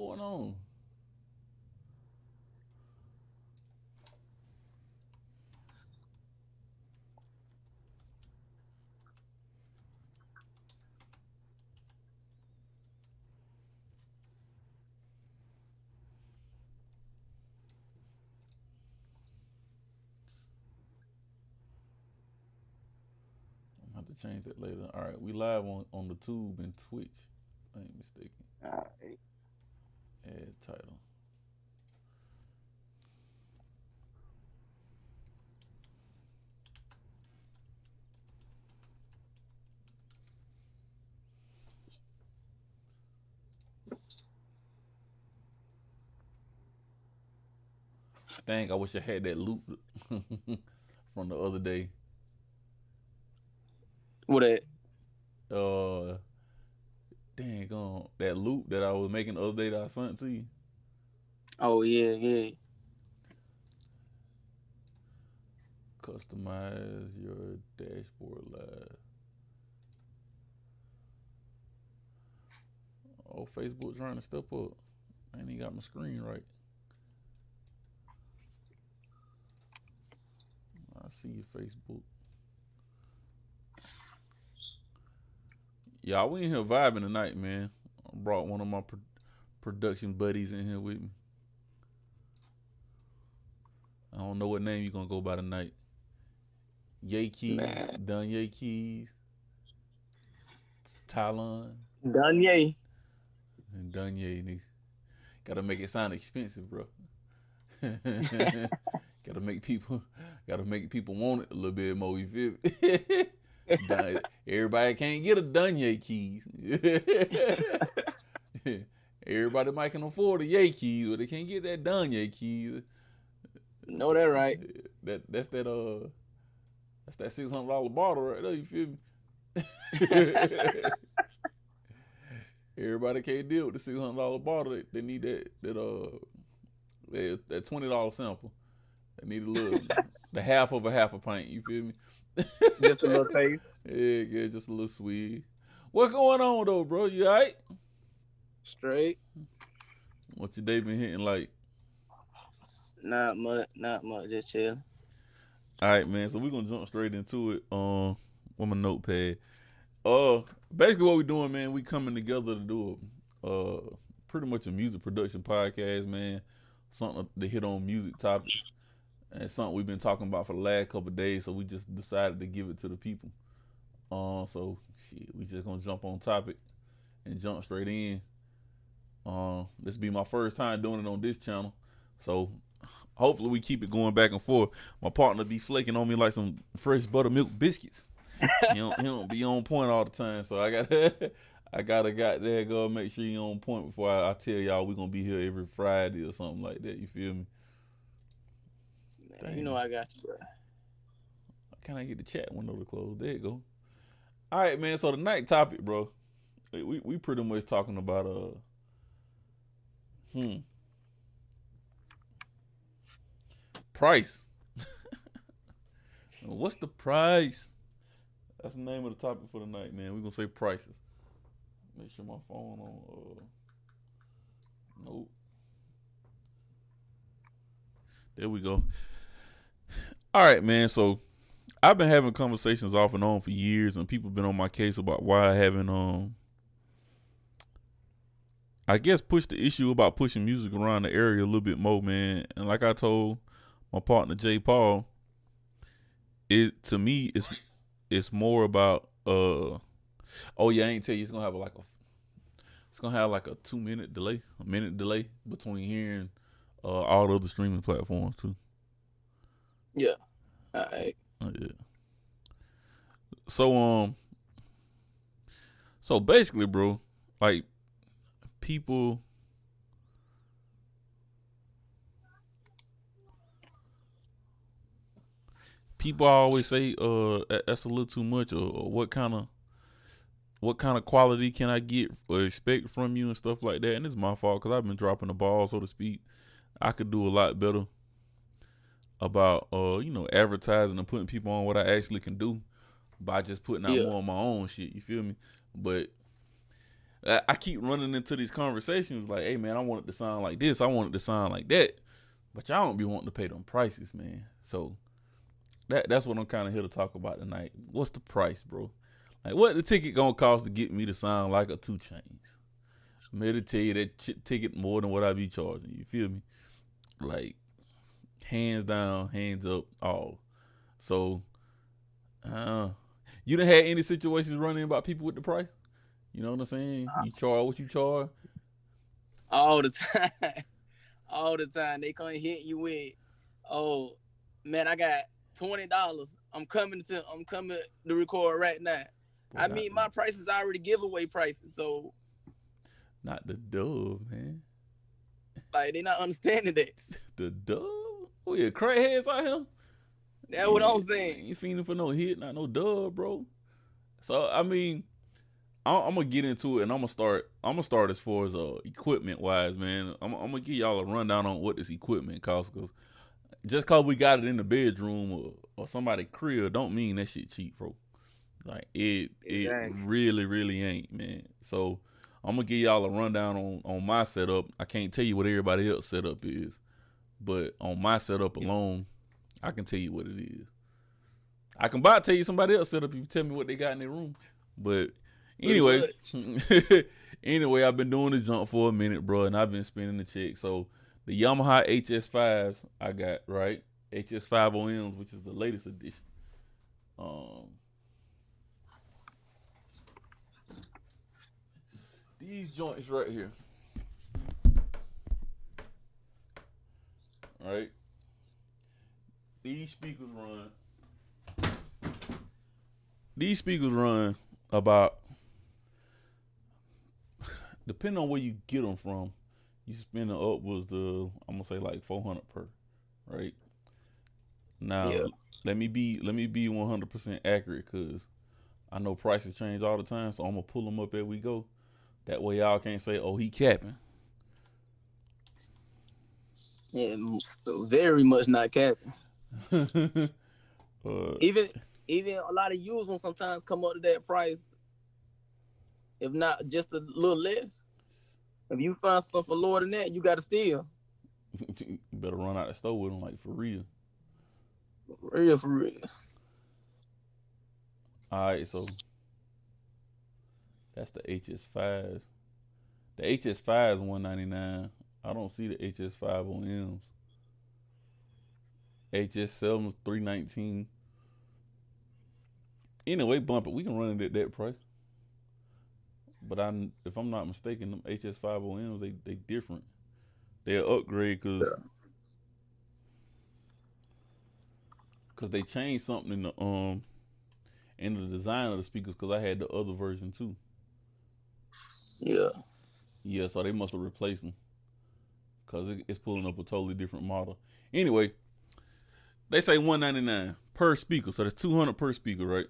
going on? I'm gonna have to change that later. All right, we live on the Tube and Twitch. If I ain't mistaken. All right. Add title. Dang, I wish I had that loop from the other day. What that? Dang, that loop that I was making the other day that I sent to you. Oh yeah. Customize your dashboard live. Oh, Facebook trying to step up. I ain't even got my screen right. I see you, Facebook. Y'all, we in here vibing tonight, man. I brought one of my production buddies in here with me. I don't know what name you gonna go by tonight. Yay Keys, Done Yay Keys, Talon. Done yay. And Done Yay, nigga. Gotta make it sound expensive, bro. gotta make people want it a little bit more, you feel me? Everybody can't get a Done Yay Keys. Everybody might can afford a Yay Keys, but they can't get that Done Yay Keys. Know that right. That's that $600 bottle right there, you feel me? Everybody can't deal with the $600 bottle. They need that $20 sample. They need a little the half of a pint, you feel me? Just a little taste. Yeah, just a little sweet. What's going on though, bro? You alright? Straight. What's your day been hitting like? Not much. Just chill. Alright, man. So we're gonna jump straight into it. With my notepad. Basically what we're doing, man, we coming together to do pretty much a music production podcast, man. Something to hit on music topics. And it's something we've been talking about for the last couple of days, so we just decided to give it to the people. So shit, we just gonna jump on topic and jump straight in. This be my first time doing it on this channel, so hopefully we keep it going back and forth. My partner be flaking on me like some fresh buttermilk biscuits. He don't be on point all the time, so I gotta got there go make sure he on point before I tell y'all we gonna be here every Friday or something like that. You feel me? Man, you know I got you, bro. Can I get the chat window to close? There you go. All right, man. So the night topic, bro. We pretty much talking about price. What's the price? That's the name of the topic for the night, man. We're gonna say prices. Make sure my phone on nope. There we go. All right, man. So I've been having conversations off and on for years, and people been on my case about why I haven't I guess push the issue about pushing music around the area a little bit more, man. And like I told my partner Jay Paul, to me it's more about oh yeah, I ain't tell you it's gonna have like a 2-minute delay, a minute delay between hearing all the other streaming platforms too. Yeah. All right. Yeah. So basically, bro, like people always say that's a little too much, or what kind of quality can I get or expect from you and stuff like that. And it's my fault because I've been dropping the ball, so to speak. I could do a lot better about advertising and putting people on what I actually can do by just putting out more on my own shit. You feel me? But I keep running into these conversations like, hey man, I want it to sound like this, I want it to sound like that, but y'all don't be wanting to pay them prices, man. So that's what I'm kind of here to talk about tonight. What's the price, bro? Like, what the ticket gonna cost to get me to sound like a 2 Chainz? I'm here to tell you that ticket more than what I be charging. You feel me? Like, hands down, hands up, all. So, you done had any situations running about people with the price? You know what I'm saying? You charge what you charge? All the time. All the time. They come hit you with, oh, man, I got $20. I'm coming to record right now. Boy, I mean, my prices already giveaway prices, so. Not the dub, man. Like, they not understanding that. The dub? Oh, yeah, crackheads out here? That's what I'm saying. Ain't fiending for no hit, not no dub, bro. So, I mean, I'm gonna get into it, and I'm gonna start as far as equipment wise, man. I'm gonna give y'all a rundown on what this equipment costs, cause just cause we got it in the bedroom or somebody's crib, don't mean that shit cheap, bro. Like it really ain't, man. So I'm gonna give y'all a rundown on my setup. I can't tell you what everybody else setup is, but on my setup alone, I can tell you what it is. I can about tell you somebody else setup if you tell me what they got in their room, but. Anyway, I've been doing this jump for a minute, bro, and I've been spending the check. So the Yamaha HS5s I got, right? HS5OMs, which is the latest edition. These joints right here. Right? These speakers run about, depending on where you get them from, you spending upwards to, I'm gonna say like $400 per, right? Now, let me be 100% accurate, cause I know prices change all the time, so I'm gonna pull them up as we go. That way, y'all can't say, "Oh, he capping." Yeah, very much not capping. Even a lot of used ones sometimes come up to that price. If not just a little less. If you find something lower than that, you got to steal. You better run out the store with them, like, for real. For real. All right, so that's the HS5s. The HS5 is $199. I don't see the HS5OMs. HS7's $319. Anyway, bump it. We can run it at that price. But if I'm not mistaken, them HS5OMs, they different. They're upgrade because they changed something in the design of the speakers, because I had the other version too. Yeah, so they must have replaced them, because it's pulling up a totally different model. Anyway, they say $199 per speaker, so that's $200 per speaker, right?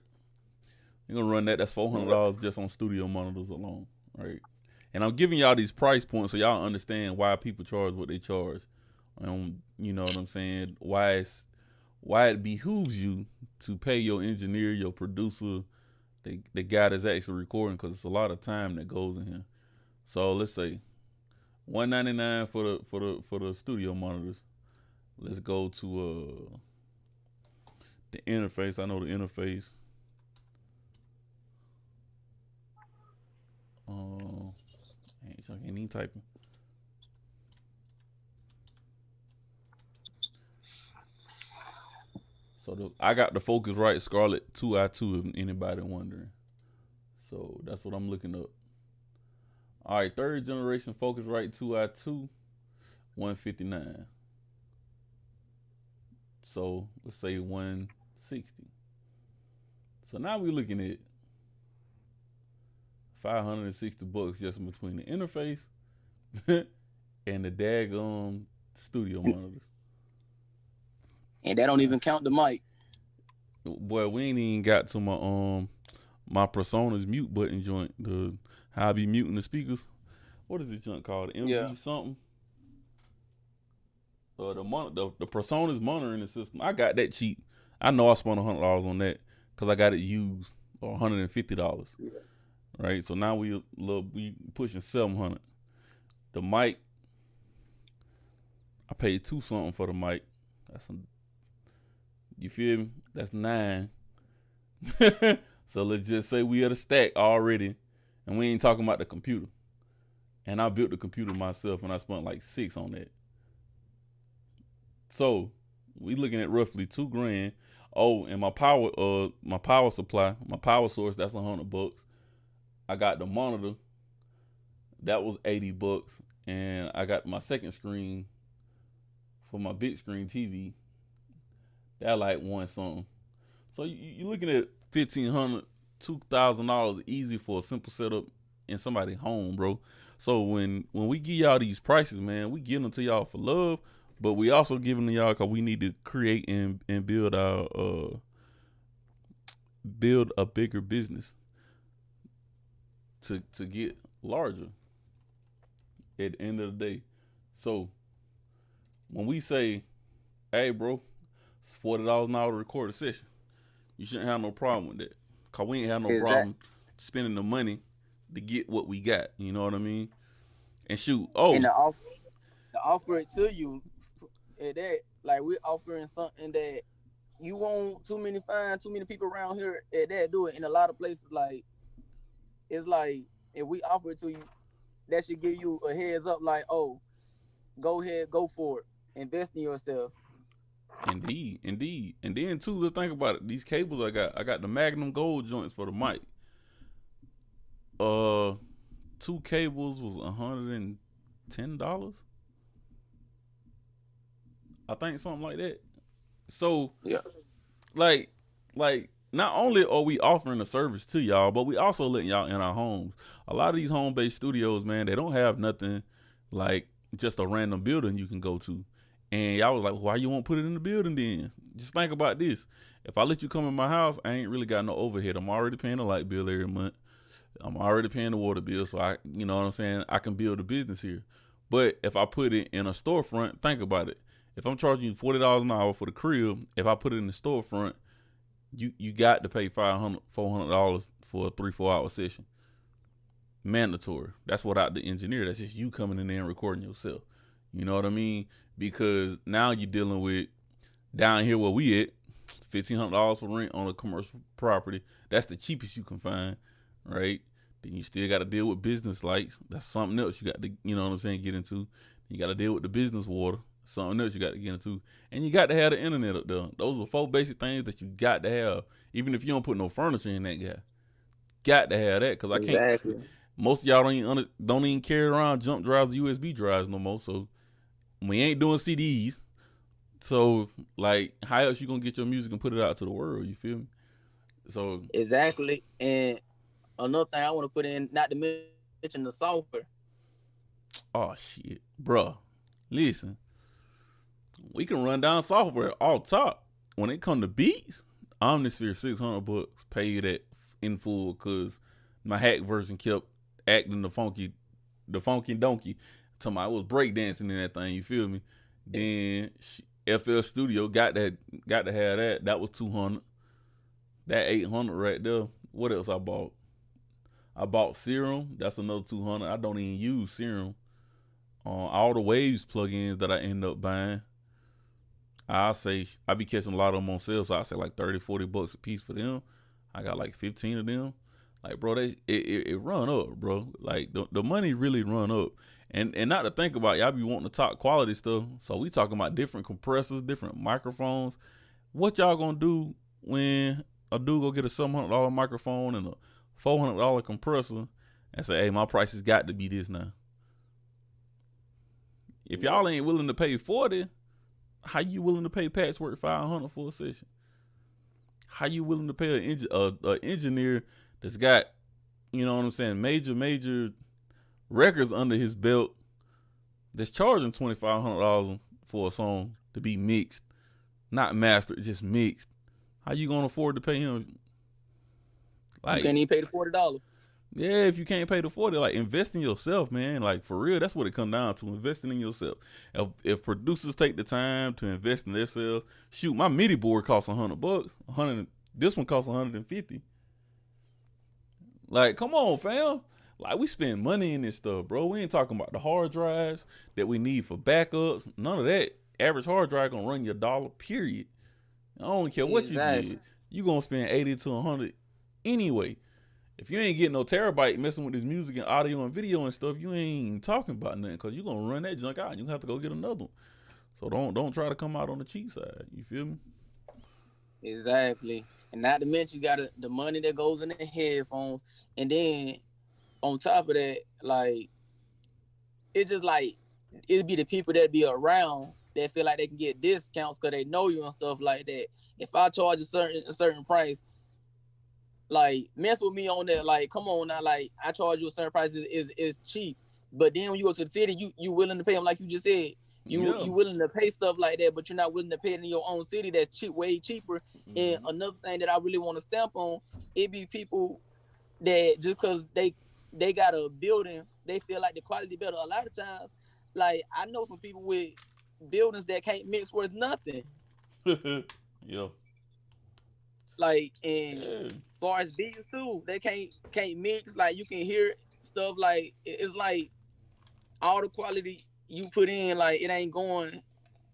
You're gonna run that. That's $400 just on studio monitors alone, right? And I'm giving y'all these price points so y'all understand why people charge what they charge. You know what I'm saying? Why it behooves you to pay your engineer, your producer, the guy that's actually recording, because it's a lot of time that goes in here. So let's say $199 for the studio monitors. Let's go to the interface. I know the interface. I can't even typing. So I got the Focusrite Scarlett 2i2, if anybody wondering. So that's what I'm looking up. All right, 3rd generation Focusrite 2i2, $159. So let's say $160. So now we're looking at $560 just in between the interface and the daggone studio monitors. And that don't even count the mic. Boy, we ain't even got to my Persona's mute button joint. How I be muting the speakers. What is this junk called? MV something? The Persona's monitoring system. I got that cheap. I know I spent $100 on that because I got it used, or $150. right? So now we pushing 700. The mic, I paid $2 something for the mic. You feel me? That's 9. So let's just say we at a stack already, and we ain't talking about the computer. And I built the computer myself, and I spent like 6 on that. So we looking at roughly $2,000. Oh, and my power supply, my power source, that's $100. I got the monitor, that was $80, and I got my second screen for my big screen TV. That like one something. So you're looking at $1,500, $2,000 easy for a simple setup in somebody's home, bro. So when we give y'all these prices, man, we give them to y'all for love, but we also give them to y'all because we need to create and build build a bigger business to get larger at the end of the day. So when we say, hey, bro, it's $40 an hour to record a session, you shouldn't have no problem with that. Because we ain't have no problem spending the money to get what we got. You know what I mean? And shoot, and to offer it to you at that, like we're offering something that you won't too many people around here at that do it. In a lot of places, like it's like if we offer it to you, that should give you a heads up, like, oh, go ahead, go for it, invest in yourself. Indeed. And then too, to think about it, these cables I got the Magnum Gold joints for the mic. 2 cables was $110. I think something like that. So yeah, like not only are we offering a service to y'all, but we also letting y'all in our homes. A lot of these home-based studios, man, they don't have nothing like just a random building you can go to. And y'all was like, why you won't put it in the building then? Just think about this. If I let you come in my house, I ain't really got no overhead. I'm already paying the light bill every month. I'm already paying the water bill. So you know what I'm saying? I can build a business here. But if I put it in a storefront, think about it. If I'm charging you $40 an hour for the crib, if I put it in the storefront, you got to pay $500, $400 for a 3-4 hour session. Mandatory. That's without the engineer. That's just you coming in there and recording yourself. You know what I mean? Because now you're dealing with down here where we at, $1,500 for rent on a commercial property. That's the cheapest you can find, right? Then you still got to deal with business lights. That's something else you got to, you know what I'm saying, get into. You got to deal with the business water. Something else you got to get into. And you got to have the internet up there. Those are 4 basic things that you got to have. Even if you don't put no furniture in that guy. Got to have that, because I can't. Most of y'all don't even carry around jump drives, USB drives no more. So we ain't doing CDs. So like, how else you gonna get your music and put it out to the world? You feel me? So exactly. And another thing I want to put in, not to mention the software. Oh shit, bruh. Listen, we can run down software all top. When it come to beats, Omnisphere $600, paid that in full, cause my hack version kept acting the funky donkey. Till I was breakdancing in that thing. You feel me? Then FL-Studio got to have that. That was $200. That $800 right there. What else I bought? I bought Serum. That's another $200. I don't even use Serum. All the Waves plugins that I end up buying, I be catching a lot of them on sale, so I say like $30-$40 a piece for them. I got like 15 of them. Like, bro, it run up, bro. Like the money really run up. And not to think about, y'all be wanting the top quality stuff. So we talking about different compressors, different microphones. What y'all gonna do when a dude go get a $700 microphone and a $400 compressor and say, hey, my price has got to be this now? If y'all ain't willing to pay $40, how you willing to pay Patchwork $500 for a session? How you willing to pay an engineer that's got, you know what I'm saying, major records under his belt, that's charging $2,500 for a song to be mixed, not mastered, just mixed? How you gonna afford to pay him? Like, you can't even pay the $40. Yeah, if you can't pay the $40, like, invest in yourself, man. Like, for real, that's what it comes down to, investing in yourself. If producers take the time to invest in themselves, shoot, my MIDI board costs $100. This one costs $150. Like, come on, fam. Like, we spend money in this stuff, bro. We ain't talking about the hard drives that we need for backups. None of that. Average hard drive gonna run you $1, period. I don't care what you Exactly. get. You gonna spend 80 to 100 anyway. If you ain't getting no terabyte messing with this music and audio and video and stuff, you ain't talking about nothing because you gonna run that junk out and you have to go get another one. So don't try to come out on the cheap side. You feel me? Exactly. And not to mention you got the money that goes in the headphones, and then on top of that, like it's just like it'd be the people that be around that feel like they can get discounts because they know you and stuff like that. If I charge a certain price, like mess with me on that. Like, come on now, like I charge you a certain price is cheap, but then when you go to the city, you willing to pay them like you just said. You willing to pay stuff like that, but you're not willing to pay it in your own city. That's cheap, way cheaper. And another thing that I really want to stamp on, it be people that just because they got a building, they feel like the quality better. A lot of times, like I know some people with buildings that can't mix worth nothing. Yeah. Like and far as beats too, they can't mix. Like you can hear stuff like it's like all the quality you put in, like it ain't going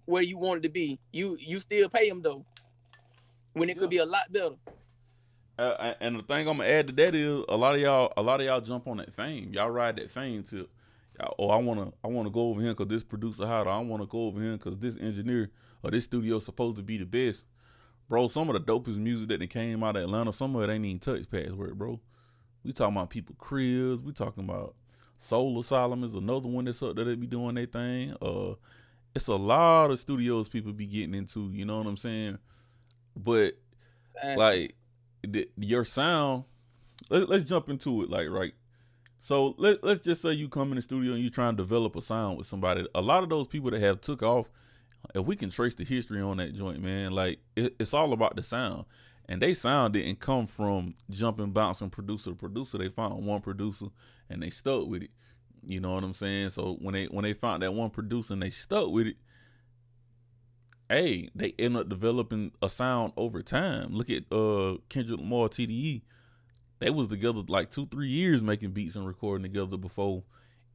where you want it to be. You still pay them though, when it could be a lot better. And the thing I'm gonna add to that is a lot of y'all jump on that fame. Y'all ride that fame tip. Oh, I wanna go over here because this producer hot. I want to go over here because this engineer or this studio is supposed to be the best. Bro, some of the dopest music that came out of Atlanta, some of it ain't even touch Password, bro. We talking about people cribs. We talking about Soul Asylum is another one that's up there that be doing their thing. It's a lot of studios people be getting into. You know what I'm saying? But like your sound, let's jump into it. Like right. So let's just say you come in the studio and you trying to develop a sound with somebody. A lot of those people that have took off, if we can trace the history on that joint, man, like it's all about the sound. And they sound didn't come from jumping, bouncing producer to producer. They found one producer and they stuck with it. You know what I'm saying? So when they found that one producer and they stuck with it, hey, they end up developing a sound over time. Look at Kendrick Lamar, TDE. They was together like 2-3 years making beats and recording together before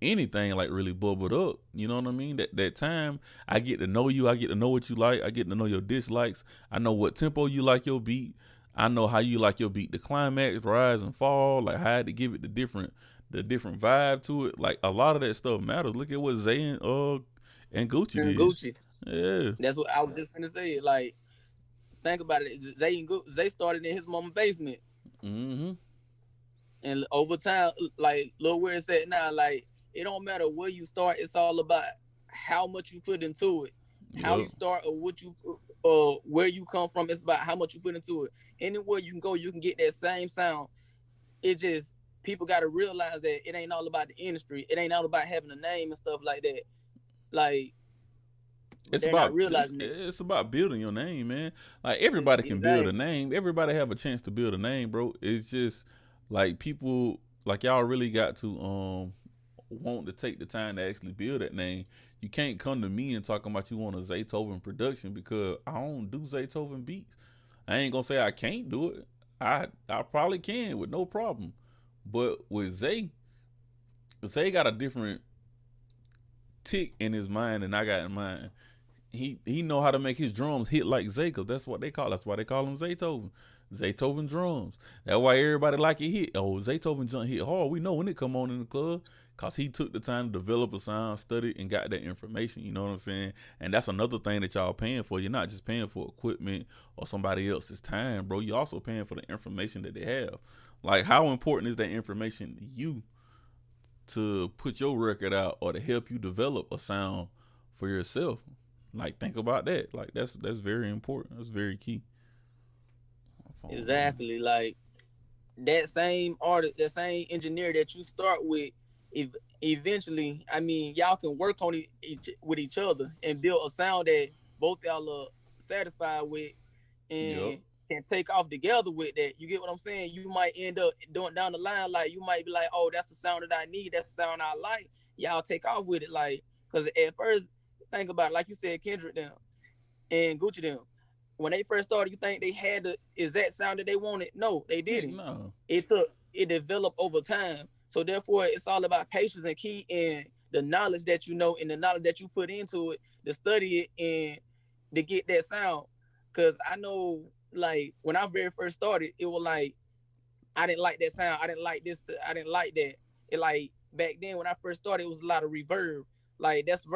anything like really bubbled up. You know what I mean? That time I get to know you, I get to know what you like, I get to know your dislikes, I know what tempo you like your beat, I know how you like your beat to climax, rise and fall, like how to give it the different vibe to it. Like a lot of that stuff matters. Look at what Zay and Gucci did. Gucci. Yeah. That's what I was just gonna say. Like, think about it. Zay started in his mama's basement. Mm-hmm. And over time, like look where it's at now, like it don't matter where you start, it's all about how much you put into it. How you start or what you where you come from, it's about how much you put into it. Anywhere you can go, you can get that same sound. It just people gotta realize that it ain't all about the industry. It ain't all about having a name and stuff like that. Like it's about building your name, man. Like everybody can build a name. Everybody have a chance to build a name, bro. It's just like people like y'all really got to want to take the time to actually build that name. You can't come to me and talk about you want a Zaytoven production because I don't do Zaytoven beats. I ain't gonna say I can't do it. I probably can with no problem. But with Zay got a different tick in his mind than I got in mine. He know how to make his drums hit like Zay, because that's what they call. That's why they call him Zaytoven. Zaytoven drums. That's why everybody like it hit. Oh, Zaytoven jump hit hard. We know when it come on in the club, cause he took the time to develop a sound, study, and got that information. You know what I'm saying? And that's another thing that y'all paying for. You're not just paying for equipment or somebody else's time, bro. You're also paying for the information that they have. Like, how important is that information to you to put your record out or to help you develop a sound for yourself? Like, think about that. Like, that's very important. That's very key. Exactly. Like that same artist, that same engineer that you start with, eventually, I mean, y'all can work on with each other and build a sound that both y'all are satisfied with and can take off together with that. You get what I'm saying? You might end up doing down the line, like you might be like, oh, that's the sound that I need. That's the sound I like. Y'all take off with it. Like, because at first, think about it, like you said, Kendrick them and Gucci them. When they first started, you think they had the exact sound that they wanted? No, they didn't. No. It took it develop over time. So therefore, it's all about patience and key and the knowledge that you know and the knowledge that you put into it to study it and to get that sound. Cause I know, like when I very first started, it was like I didn't like that sound. I didn't like this. I didn't like that. It like back then when I first started, it was a lot of reverb. Like that's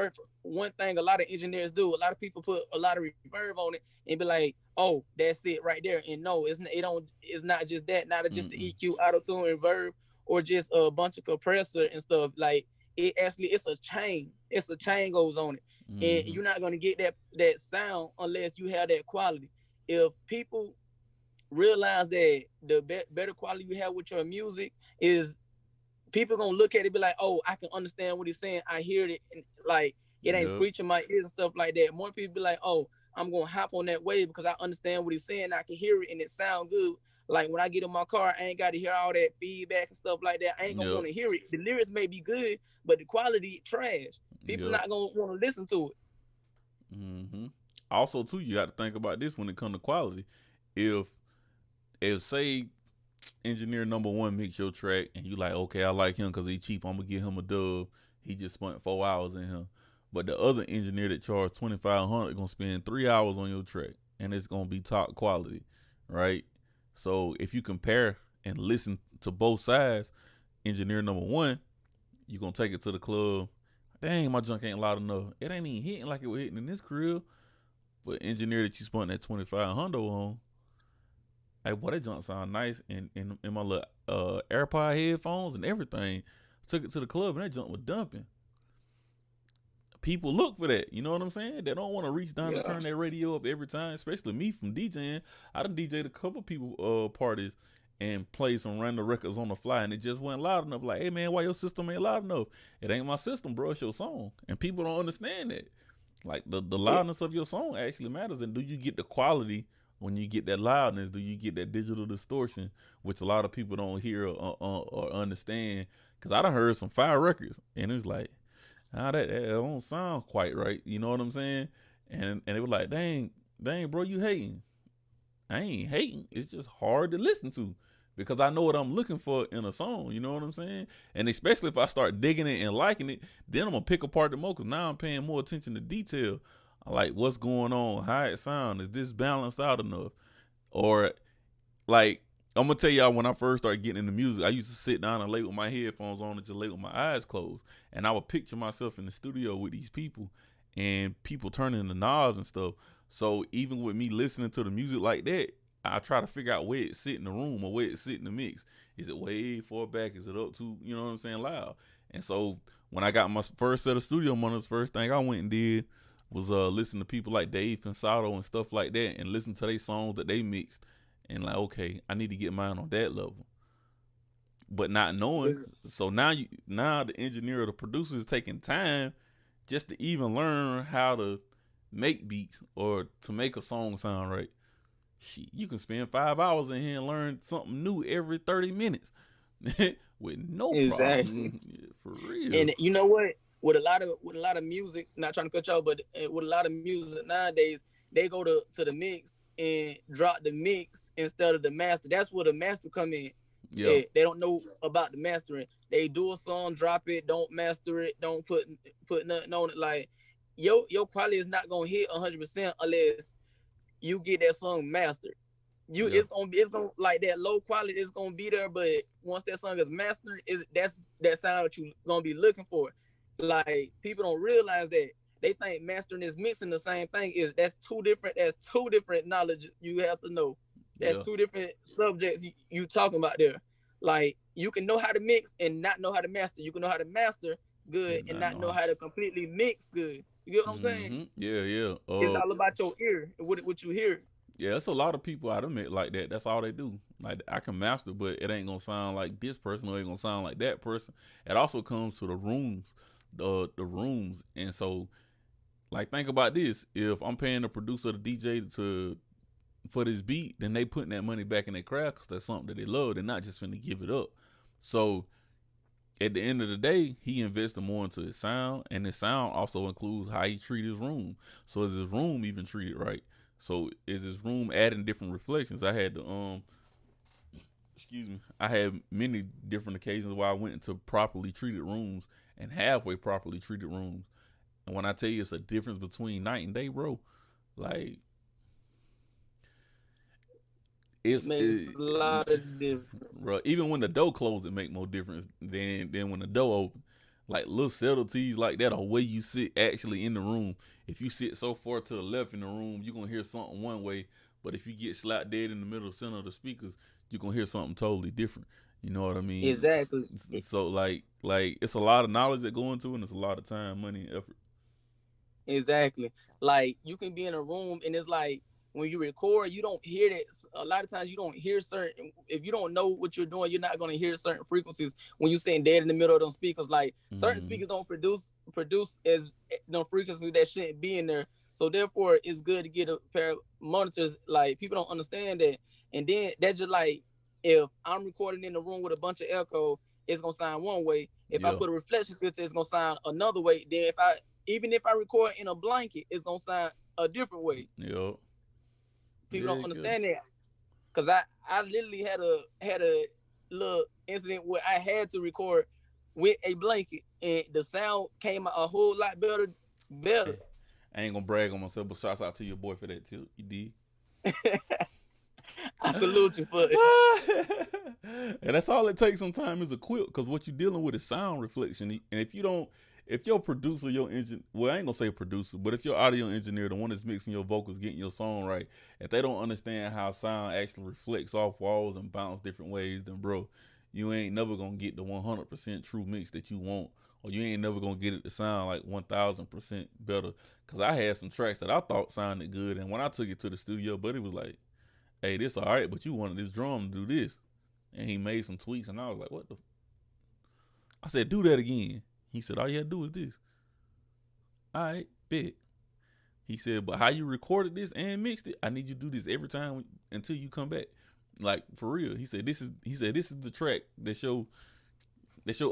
one thing a lot of engineers do. A lot of people put a lot of reverb on it and be like, "Oh, that's it right there." And no, it's not, it don't. It's not just that. Not just the EQ, auto tune, and reverb, or just a bunch of compressor and stuff. Like it actually, it's a chain. It's a chain goes on it, and you're not gonna get that sound unless you have that quality. If people realize that the better quality you have with your music is people gonna look at it and be like, oh, I can understand what he's saying. I hear it, and like it ain't screeching my ears and stuff like that. More people be like, oh, I'm gonna hop on that wave because I understand what he's saying. I can hear it and it sound good. Like when I get in my car, I ain't got to hear all that feedback and stuff like that. I ain't gonna want to hear it. The lyrics may be good, but the quality trash. People not gonna want to listen to it. Also, too, you got to think about this when it comes to quality. If say engineer number one mix your track and you like, okay, I like him because he cheap, I'm gonna give him a dub. He just spent 4 hours in him. But the other engineer that charged $2,500 gonna spend 3 hours on your track, and it's gonna be top quality, right? So if you compare and listen to both sides, engineer number one, you gonna take it to the club. Dang, my junk ain't loud enough. It ain't even hitting like it was hitting in this crib. But engineer that you spent that $2,500 on, hey, boy, that junk sound nice in my little AirPod headphones and everything. Took it to the club and that junk was dumping. People look for that, you know what I'm saying? They don't want to reach down and turn their radio up every time, especially me from DJing. I done DJed a couple people parties and played some random records on the fly and it just wasn't loud enough. Like, hey man, why your system ain't loud enough? It ain't my system, bro, it's your song. And people don't understand that. Like the loudness of your song actually matters. And do you get the quality when you get that loudness? Do you get that digital distortion, which a lot of people don't hear or understand? Because I done heard some fire records and it's like, that don't sound quite right. You know what I'm saying? And they were like, dang, bro, you hating. I ain't hating. It's just hard to listen to because I know what I'm looking for in a song. You know what I'm saying? And especially if I start digging it and liking it, then I'm going to pick apart the more because now I'm paying more attention to detail. I like what's going on, how it sounds. Is this balanced out enough? Or like, I'm going to tell y'all when I first started getting into music, I used to sit down and lay with my headphones on and just lay with my eyes closed. And I would picture myself in the studio with these people and people turning the knobs and stuff. So even with me listening to the music like that, I try to figure out where it sit in the room or where it sit in the mix. Is it way far back? Is it up to, you know what I'm saying, loud? And so when I got my first set of studio monitors, first thing I went and did was listen to people like Dave Pensado and stuff like that and listen to their songs that they mixed. And like, okay, I need to get mine on that level. But not knowing. So now the engineer or the producer is taking time just to even learn how to make beats or to make a song sound right. Shit, you can spend 5 hours in here and learn something new every 30 minutes with no problem. Yeah, for real. And you know what? With a lot of music, not trying to cut y'all, but with a lot of music nowadays, they go to the mix and drop the mix instead of the master. That's where the master come in. Yeah. They don't know about the mastering. They do a song, drop it, don't master it, don't put nothing on it. Like your quality is not gonna hit 100% unless you get that song mastered. It's gonna like that low quality is gonna be there, but once that song is mastered, that's that sound that you gonna be looking for. Like people don't realize that. They think mastering is mixing the same thing. That's two different knowledge you have to know. That's two different subjects you talking about there. Like you can know how to mix and not know how to master. You can know how to master good and not know how to completely mix good. You get what I'm saying? Yeah. It's all about your ear, what you hear. Yeah, it's a lot of people I admit like that. That's all they do. Like I can master, but it ain't gonna sound like this person or it ain't gonna sound like that person. It also comes to the rooms, the rooms, and so. Like, think about this. If I'm paying the producer, the DJ for this beat, then they putting that money back in their craft because that's something that they love. They're not just finna give it up. So, at the end of the day, he invested more into his sound, and his sound also includes how he treat his room. So, is his room even treated right? So, is his room adding different reflections? I had to excuse me, I had many different occasions where I went into properly treated rooms and halfway properly treated rooms. And when I tell you it's a difference between night and day, bro, like It makes a lot of difference. bro, even when the door closed, it make more difference than when the door open. Like little subtleties like that, or where you sit actually in the room. If you sit so far to the left in the room, you're gonna hear something one way. But if you get slapped dead in the middle center of the speakers, you're gonna hear something totally different. You know what I mean? Exactly. So like it's a lot of knowledge that go into it, and it's a lot of time, money, and effort. Exactly. Like you can be in a room and it's like when you record, you don't hear that. A lot of times you don't hear certain. If you don't know what you're doing, you're not going to hear certain frequencies when you're sitting dead in the middle of those speakers. Like certain speakers don't produce as no frequency that shouldn't be in there. So therefore, it's good to get a pair of monitors. Like people don't understand that, and then that's just like if I'm recording in the room with a bunch of echo, it's gonna sound one way. If I put a reflection filter, it's gonna sound another way. Then even if I record in a blanket, it's gonna sound a different way. Yep. People don't understand that. Cause I literally had a little incident where I had to record with a blanket and the sound came out a whole lot better. I ain't gonna brag on myself, but shouts out to your boy for that too. You did. I salute you for it. And that's all it takes sometimes is a quilt, because what you're dealing with is sound reflection. And if your producer, your engine, well, I ain't gonna say producer, but if your audio engineer, the one that's mixing your vocals, getting your song right, if they don't understand how sound actually reflects off walls and bounce different ways, then bro, you ain't never gonna get the 100% true mix that you want, or you ain't never gonna get it to sound like 1000% better. Cause I had some tracks that I thought sounded good, and when I took it to the studio, buddy was like, "Hey, this all right, but you wanted this drum to do this," and he made some tweaks, and I was like, "What the?" I said, "Do that again." He said, "All you had to do is this." All right, bet. He said, "But how you recorded this and mixed it, I need you to do this every time until you come back, like for real." He said, "This is the track that show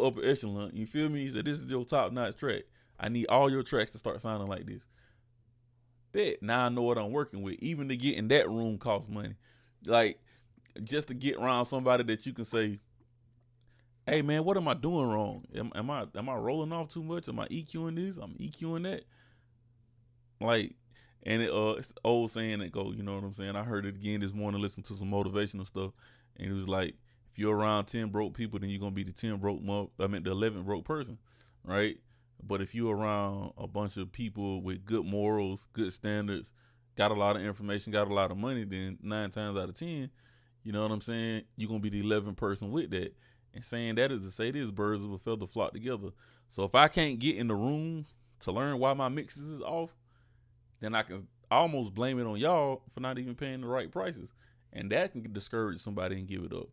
upper echelon. You feel me?" He said, "This is your top notch track. I need all your tracks to start sounding like this." Bet. Now I know what I'm working with. Even to get in that room costs money. Like just to get around somebody that you can say, "Hey man, what am I doing wrong? Am I rolling off too much? Am I EQing this? I'm EQing that." Like, and it's the old saying that go, you know what I'm saying? I heard it again this morning, listening to some motivational stuff, and it was like, if you're around 10 broke people, then you're gonna be the 11th broke person, right? But if you're around a bunch of people with good morals, good standards, got a lot of information, got a lot of money, then 9 times out of 10, you know what I'm saying? You're gonna be the 11th person with that. And saying that is to say this, birds of a feather flock together. So if I can't get in the room to learn why my mixes is off, then I can almost blame it on y'all for not even paying the right prices. And that can discourage somebody and give it up.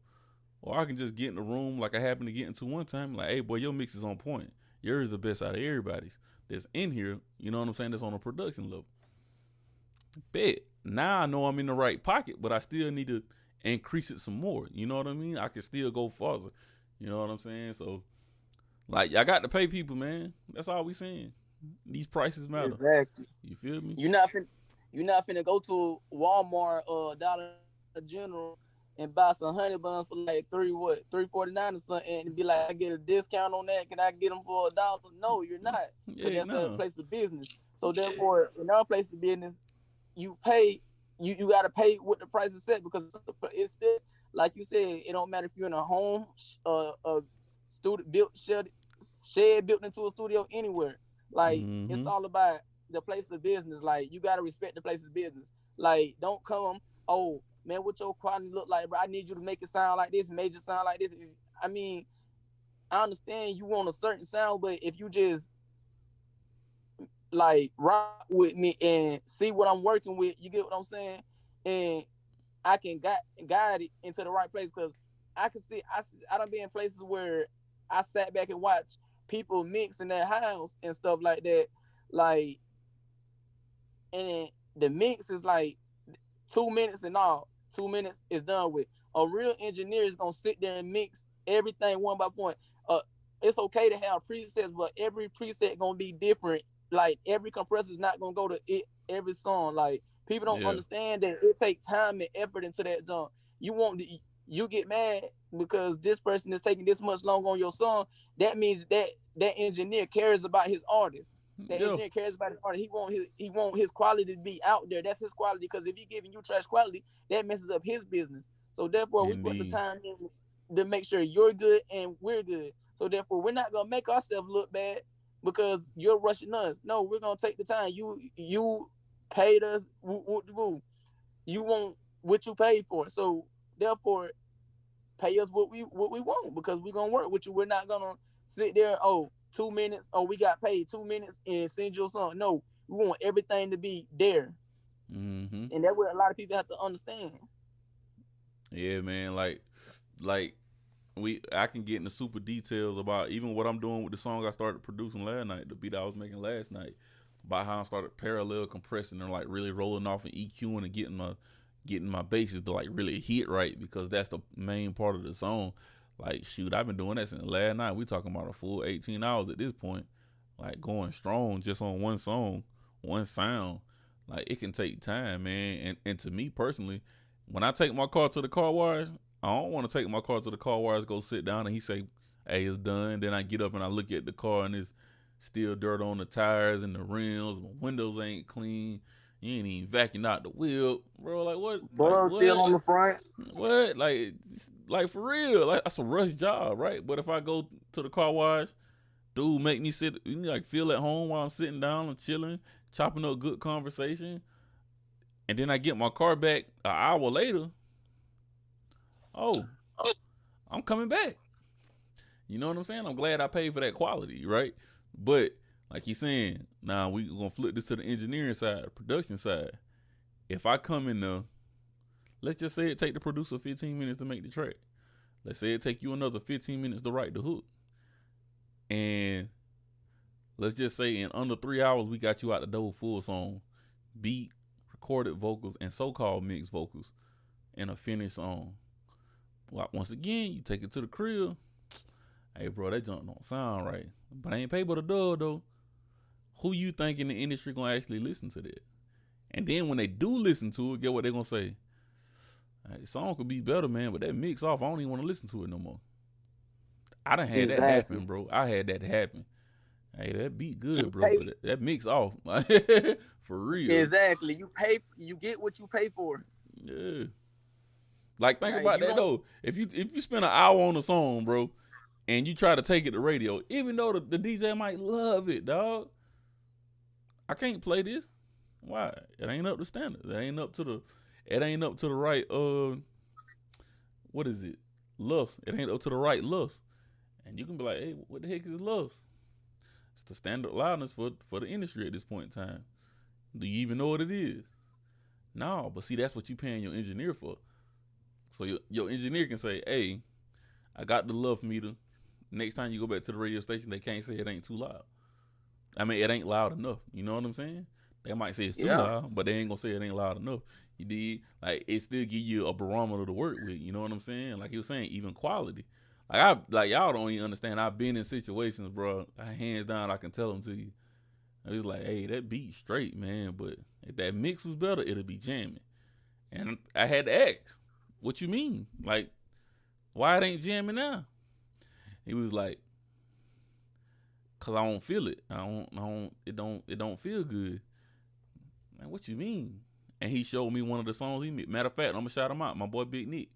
Or I can just get in the room like I happened to get into one time, like, "Hey boy, your mix is on point. Yours is the best out of everybody's that's in here." You know what I'm saying? That's on a production level. Bet. Now I know I'm in the right pocket, but I still need to increase it some more. You know what I mean? I can still go farther. You know what I'm saying? So, like, y'all got to pay people, man. That's all we saying. These prices matter. Exactly. You feel me? You're not finna go to Walmart or Dollar General and buy some honey buns for like $3.49 or something, and be like, "I get a discount on that. Can I get them for $1?" No, you're not. Because that's a place of business. So therefore, in our place of business, you pay. You got to pay what the price is set, because it's still, like you said, it don't matter if you're in a home, a student built shed built into a studio, anywhere. Like it's all about the place of business. Like you gotta respect the place of business. Like don't come, "Oh man, what your quality look like, bro? I need you to make it sound like this, major sound like this." I mean, I understand you want a certain sound, but if you just like rock with me and see what I'm working with, you get what I'm saying, and I can guide it into the right place. Because I can see I done been in places where I sat back and watched people mix in their house and stuff like that, like, and the mix is like 2 minutes and all. 2 minutes is done with. A real engineer is gonna sit there and mix everything one by one. It's okay to have presets, but every preset gonna be different. Like every compressor is not gonna go to every song. Like people don't understand that it takes time and effort into that jump. You want you get mad because this person is taking this much long on your song, that means that engineer cares about his artist. That Yeah. engineer cares about his artist. He want his quality to be out there. That's his quality. Because if he giving you trash quality, that messes up his business. So therefore, we put the Indeed. time in to make sure you're good and we're good. So therefore, we're not gonna make ourselves look bad because you're rushing us. No, we're gonna take the time. You paid us. You want what you paid for. So therefore, pay us what we want because we're gonna work with you. We're not gonna sit there, 2 minutes, we got paid 2 minutes and send you a song. No, we want everything to be there. Mm-hmm. And that's what a lot of people have to understand. Yeah, man. Like I can get into super details about even what I'm doing with the song I started producing last night, the beat I was making last night, about how I started parallel compressing and like really rolling off and EQing and getting my basses to like really hit right, because that's the main part of the song. Like shoot, I've been doing that since last night. We talking about a full 18 hours at this point. Like going strong just on one song, one sound. Like it can take time, man. And to me personally, when I take my car to the car wash, I don't want to take my car to the car wash, go sit down, and he say, "Hey, it's done." Then I get up and I look at the car, and it's still dirt on the tires and the rims. The windows ain't clean. You ain't even vacuumed out the wheel, bro. Like what? Like Bug still what? on the front. What? Like for real? Like that's a rush job, right? But if I go to the car wash, dude, make me sit, like feel at home while I'm sitting down and chilling, chopping up good conversation, and then I get my car back an hour later. Oh, I'm coming back. You know what I'm saying? I'm glad I paid for that quality, right? But like he's saying, now we gonna flip this to the engineering side, the production side. If I come in there, let's just say it take the producer 15 minutes to make the track. Let's say it take you another 15 minutes to write the hook. And let's just say in under 3 hours, we got you out the door full song, beat, recorded vocals, and so-called mixed vocals, and a finished song. Well, once again, you take it to the crib. Hey, bro, that junk don't sound right. But I ain't pay but a dub, though. Who you think in the industry gonna actually listen to that? And then when they do listen to it, get what they gonna say? Hey, the song could be better, man, but that mix off, I don't even want to listen to it no more. I done had that happen, Exactly. bro. I had that happen. Hey, that beat good, You bro, pay but that mix off. For real. exactly. You get what you pay for. Yeah. Like think Like about you that don't though. If you spend an hour on a song, bro, and you try to take it to radio, even though the DJ might love it, dog, I can't play this. Why? It ain't up to standard. It ain't up to the right what is it? Lust. It ain't up to the right lust. And you can be like, hey, what the heck is lust? It's the standard loudness for the industry at this point in time. Do you even know what it is? No, but see, that's what you paying your engineer for. So your engineer can say, hey, I got the love meter. Next time you go back to the radio station, they can't say it ain't too loud. I mean, it ain't loud enough. You know what I'm saying? They might say it's too yeah. loud, but they ain't gonna say it ain't loud enough. You did, like, it still give you a barometer to work with. You know what I'm saying? Like he was saying, even quality. Like y'all don't even understand. I've been in situations, bro. Hands down, I can tell them to you. I was like, hey, that beat straight, man. But if that mix was better, it'll be jamming. And I had to ask, what you mean? Like, why it ain't jamming now? He was like, cause I don't feel it. It don't feel good. Man, what you mean? And he showed me one of the songs he made. Matter of fact, I'm gonna shout him out. My boy Big Nick.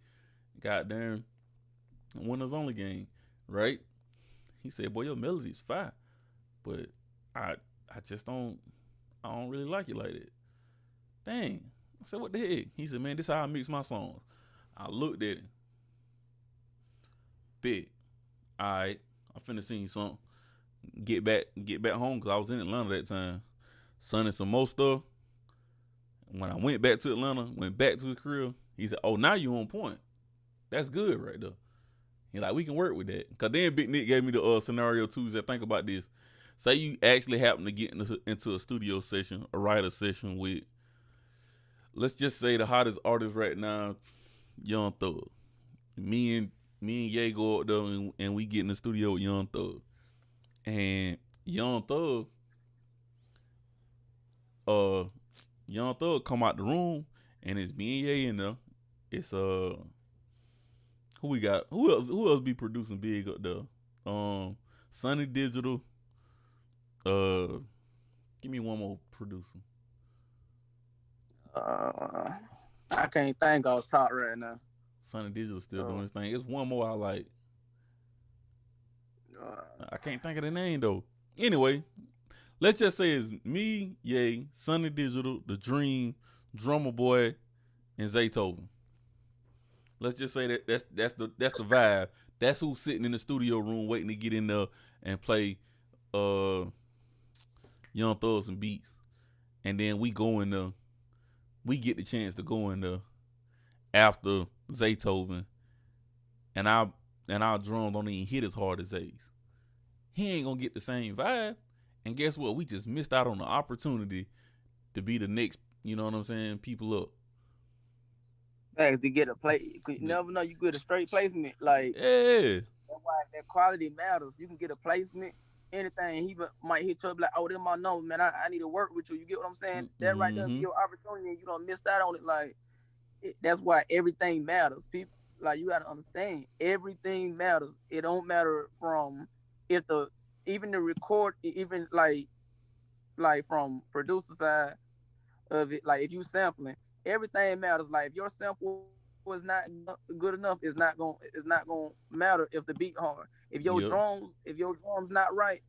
Goddamn winners only game, right? He said, boy, your melody's fire. But I don't really like it like that. Dang. I said, what the heck? He said, man, this is how I mix my songs. I looked at it. Big. Alright, I'm finna sing something. Get back home, cause I was in Atlanta that time. Sonning some more stuff. When I went back to Atlanta, went back to his crib, he said, oh, now you on point. That's good right there. He like, we can work with that. Cause then Big Nick gave me the scenario too. He said, think about this. Say you actually happen to get into a studio session, a writer session with, let's just say the hottest artist right now, Young Thug. Me and Ye go up there and we get in the studio with Young Thug. And Young Thug come out the room and it's me and Ye in there. It's Who we got? Who else be producing big up there? Sunny Digital. Give me one more producer. I can't think off top right now. Sunny Digital still doing his thing. It's one more I like. I can't think of the name though. Anyway, let's just say it's me, Ye, Sunny Digital, The Dream, Drummer Boy, and Zaytoven. Let's just say that's the vibe. That's who's sitting in the studio room waiting to get in there and play Young Thugs and Beats. And then we go in there. We get the chance to go in there after Zaytoven. And our drums don't even hit as hard as Zay's. He ain't gonna get the same vibe. And guess what? We just missed out on the opportunity to be the next, you know what I'm saying, people up. Thanks to get a play. You never know you get a straight placement. Like, yeah. That's why that quality matters. You can get a placement, anything. He might hit you up like, oh, this my number, man. I need to work with you. You get what I'm saying? That right there be your opportunity and you don't miss out on it. Like, that's why everything matters. People, like, you got to understand, everything matters. It don't matter from even the record, even like from producer side of it, like if you sampling, everything matters. Like if your sample was not good enough, it's not gonna matter if the beat hard. If your drums not right,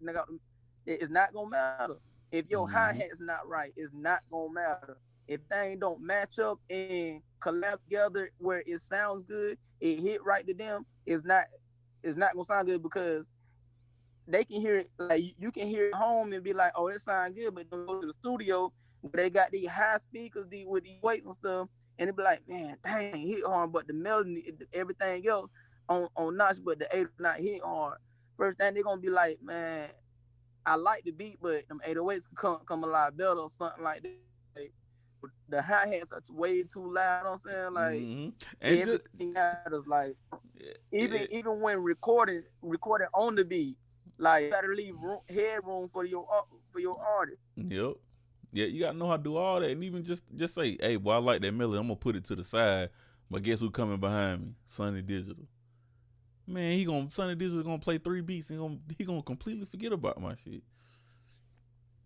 it's not gonna matter. If your hi-hat's not right, it's not gonna matter. If things don't match up and collab together where it sounds good, it hit right to them, it's not gonna sound good because they can hear it, like you can hear it at home and be like, oh, it sounds good, but then go to the studio where they got these high speakers with these weights and stuff, and it be like, man, dang, hit hard, but the melody, everything else on notch, but the 8 not hit hard. First thing they're gonna be like, man, I like the beat, but them 808s come a lot better or something like that. Like, the hi-hats are way too loud, you know what I'm saying? Like everything matters. Like even when recording on the beat, like you gotta leave headroom for your artist. Yep. Yeah, you gotta know how to do all that, and even just say, "Hey, boy, I like that melody. I'm gonna put it to the side." But guess who coming behind me? Sunny Digital. Man, Sunny Digital gonna play 3 beats and he gonna completely forget about my shit.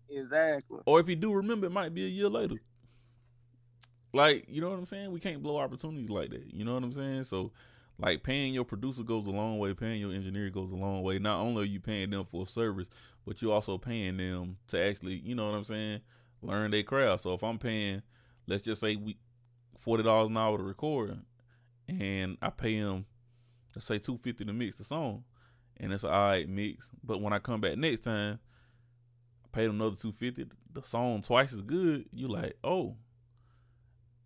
Exactly. Or if he do remember, it might be a year later. Like, you know what I'm saying? We can't blow opportunities like that. You know what I'm saying? So, like, paying your producer goes a long way. Paying your engineer goes a long way. Not only are you paying them for a service, but you're also paying them to actually, you know what I'm saying, learn their craft. So if I'm paying, let's just say $40 an hour to record, and I pay them, let's say $250 to mix the song, and it's an alright mix. But when I come back next time, I pay them another $250. The song twice as good. You like, oh,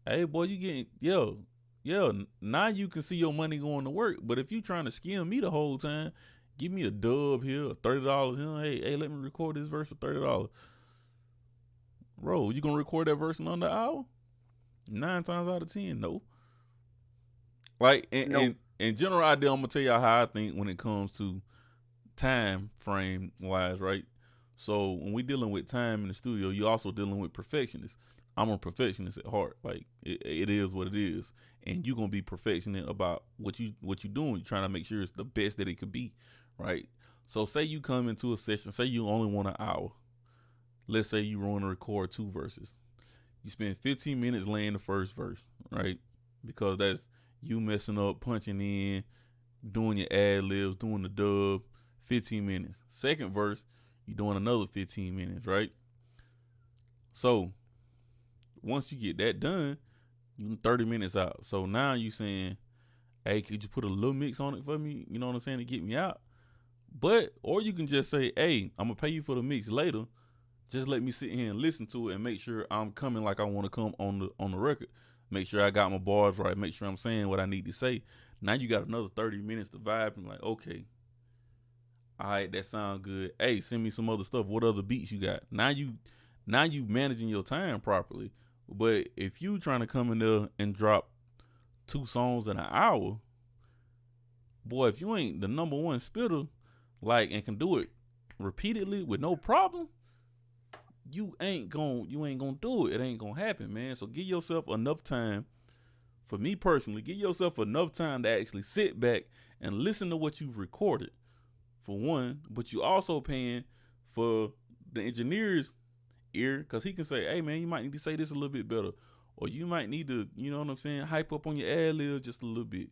hey boy, you getting yeah. Now you can see your money going to work. But if you trying to skim me the whole time, give me a dub here, $30 here. Hey, let me record this verse for $30. Bro, you gonna record that verse in under an hour? 9 times out of 10, no. Like, and general idea, I'm gonna tell y'all how I think when it comes to time frame wise, right? So when we dealing with time in the studio, you also dealing with perfectionists. I'm a perfectionist at heart. Like it is what it is, and you're gonna be perfectionist about what you doing. You're trying to make sure it's the best that it could be, right? So say you come into a session, say you only want an hour. Let's say you want to record 2 verses. You spend 15 minutes laying the first verse, right? Because that's you messing up, punching in, doing your ad libs, doing the dub. 15 minutes. Second verse, you're doing another 15 minutes, right? So once you get that done, you 30 minutes out. So now you saying, hey, could you put a little mix on it for me? You know what I'm saying? To get me out. Or you can just say, hey, I'm gonna pay you for the mix later. Just let me sit here and listen to it and make sure I'm coming like I want to come on the record. Make sure I got my bars right. Make sure I'm saying what I need to say. Now you got another 30 minutes to vibe and like, okay, all right, that sound good. Hey, send me some other stuff. What other beats you got? Now you managing your time properly. But if you trying to come in there and drop 2 songs in an hour, boy, if you ain't the number one spitter, like, and can do it repeatedly with no problem, you ain't gonna do it. It ain't gonna happen, man. So give yourself enough time For me personally, give yourself enough time to actually sit back and listen to what you've recorded, for one, but you also paying for the engineer's ear, because he can say, hey man, you might need to say this a little bit better, or you might need to, you know what I'm saying, hype up on your ad libs just a little bit.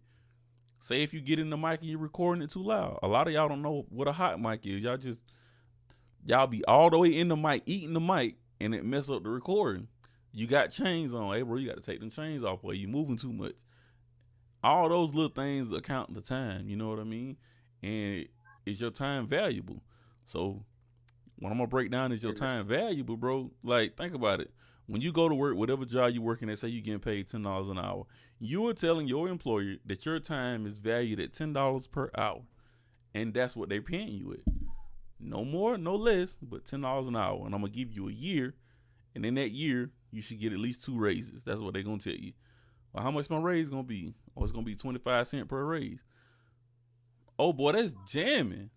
Say if you get in the mic and you're recording it too loud. A lot of y'all don't know what a hot mic is. Y'all be all the way in the mic, eating the mic, and it mess up the recording. You got chains on. Hey bro, you got to take them chains off, or you moving too much. All those little things account the time, you know what I mean? And is your time valuable? So what I'm gonna break down is your time valuable, bro. Like, think about it. When you go to work, whatever job you're working at, say you're getting paid $10 an hour, you are telling your employer that your time is valued at $10 per hour. And that's what they're paying you at. No more, no less, but $10 an hour. And I'm gonna give you a year, and in that year, you should get at least 2 raises. That's what they're gonna tell you. Well, how much my raise gonna be? Oh, it's gonna be 25 cents per raise. Oh boy, that's jamming.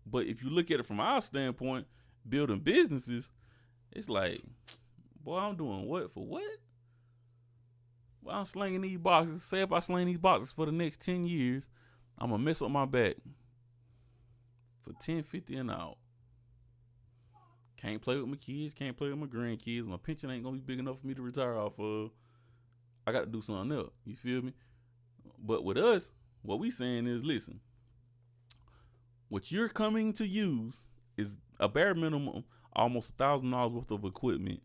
But if you look at it from our standpoint, building businesses, it's like, boy, I'm doing what for what? Well, I'm slinging these boxes. Say if I sling these boxes for the next 10 years, I'm gonna mess up my back for $10.50 an hour. Can't play with my kids, can't play with my grandkids. My pension ain't gonna be big enough for me to retire off of. I got to do something else. You feel me? But with us, what we saying is, listen, what you're coming to use is a bare minimum, almost $1,000 worth of equipment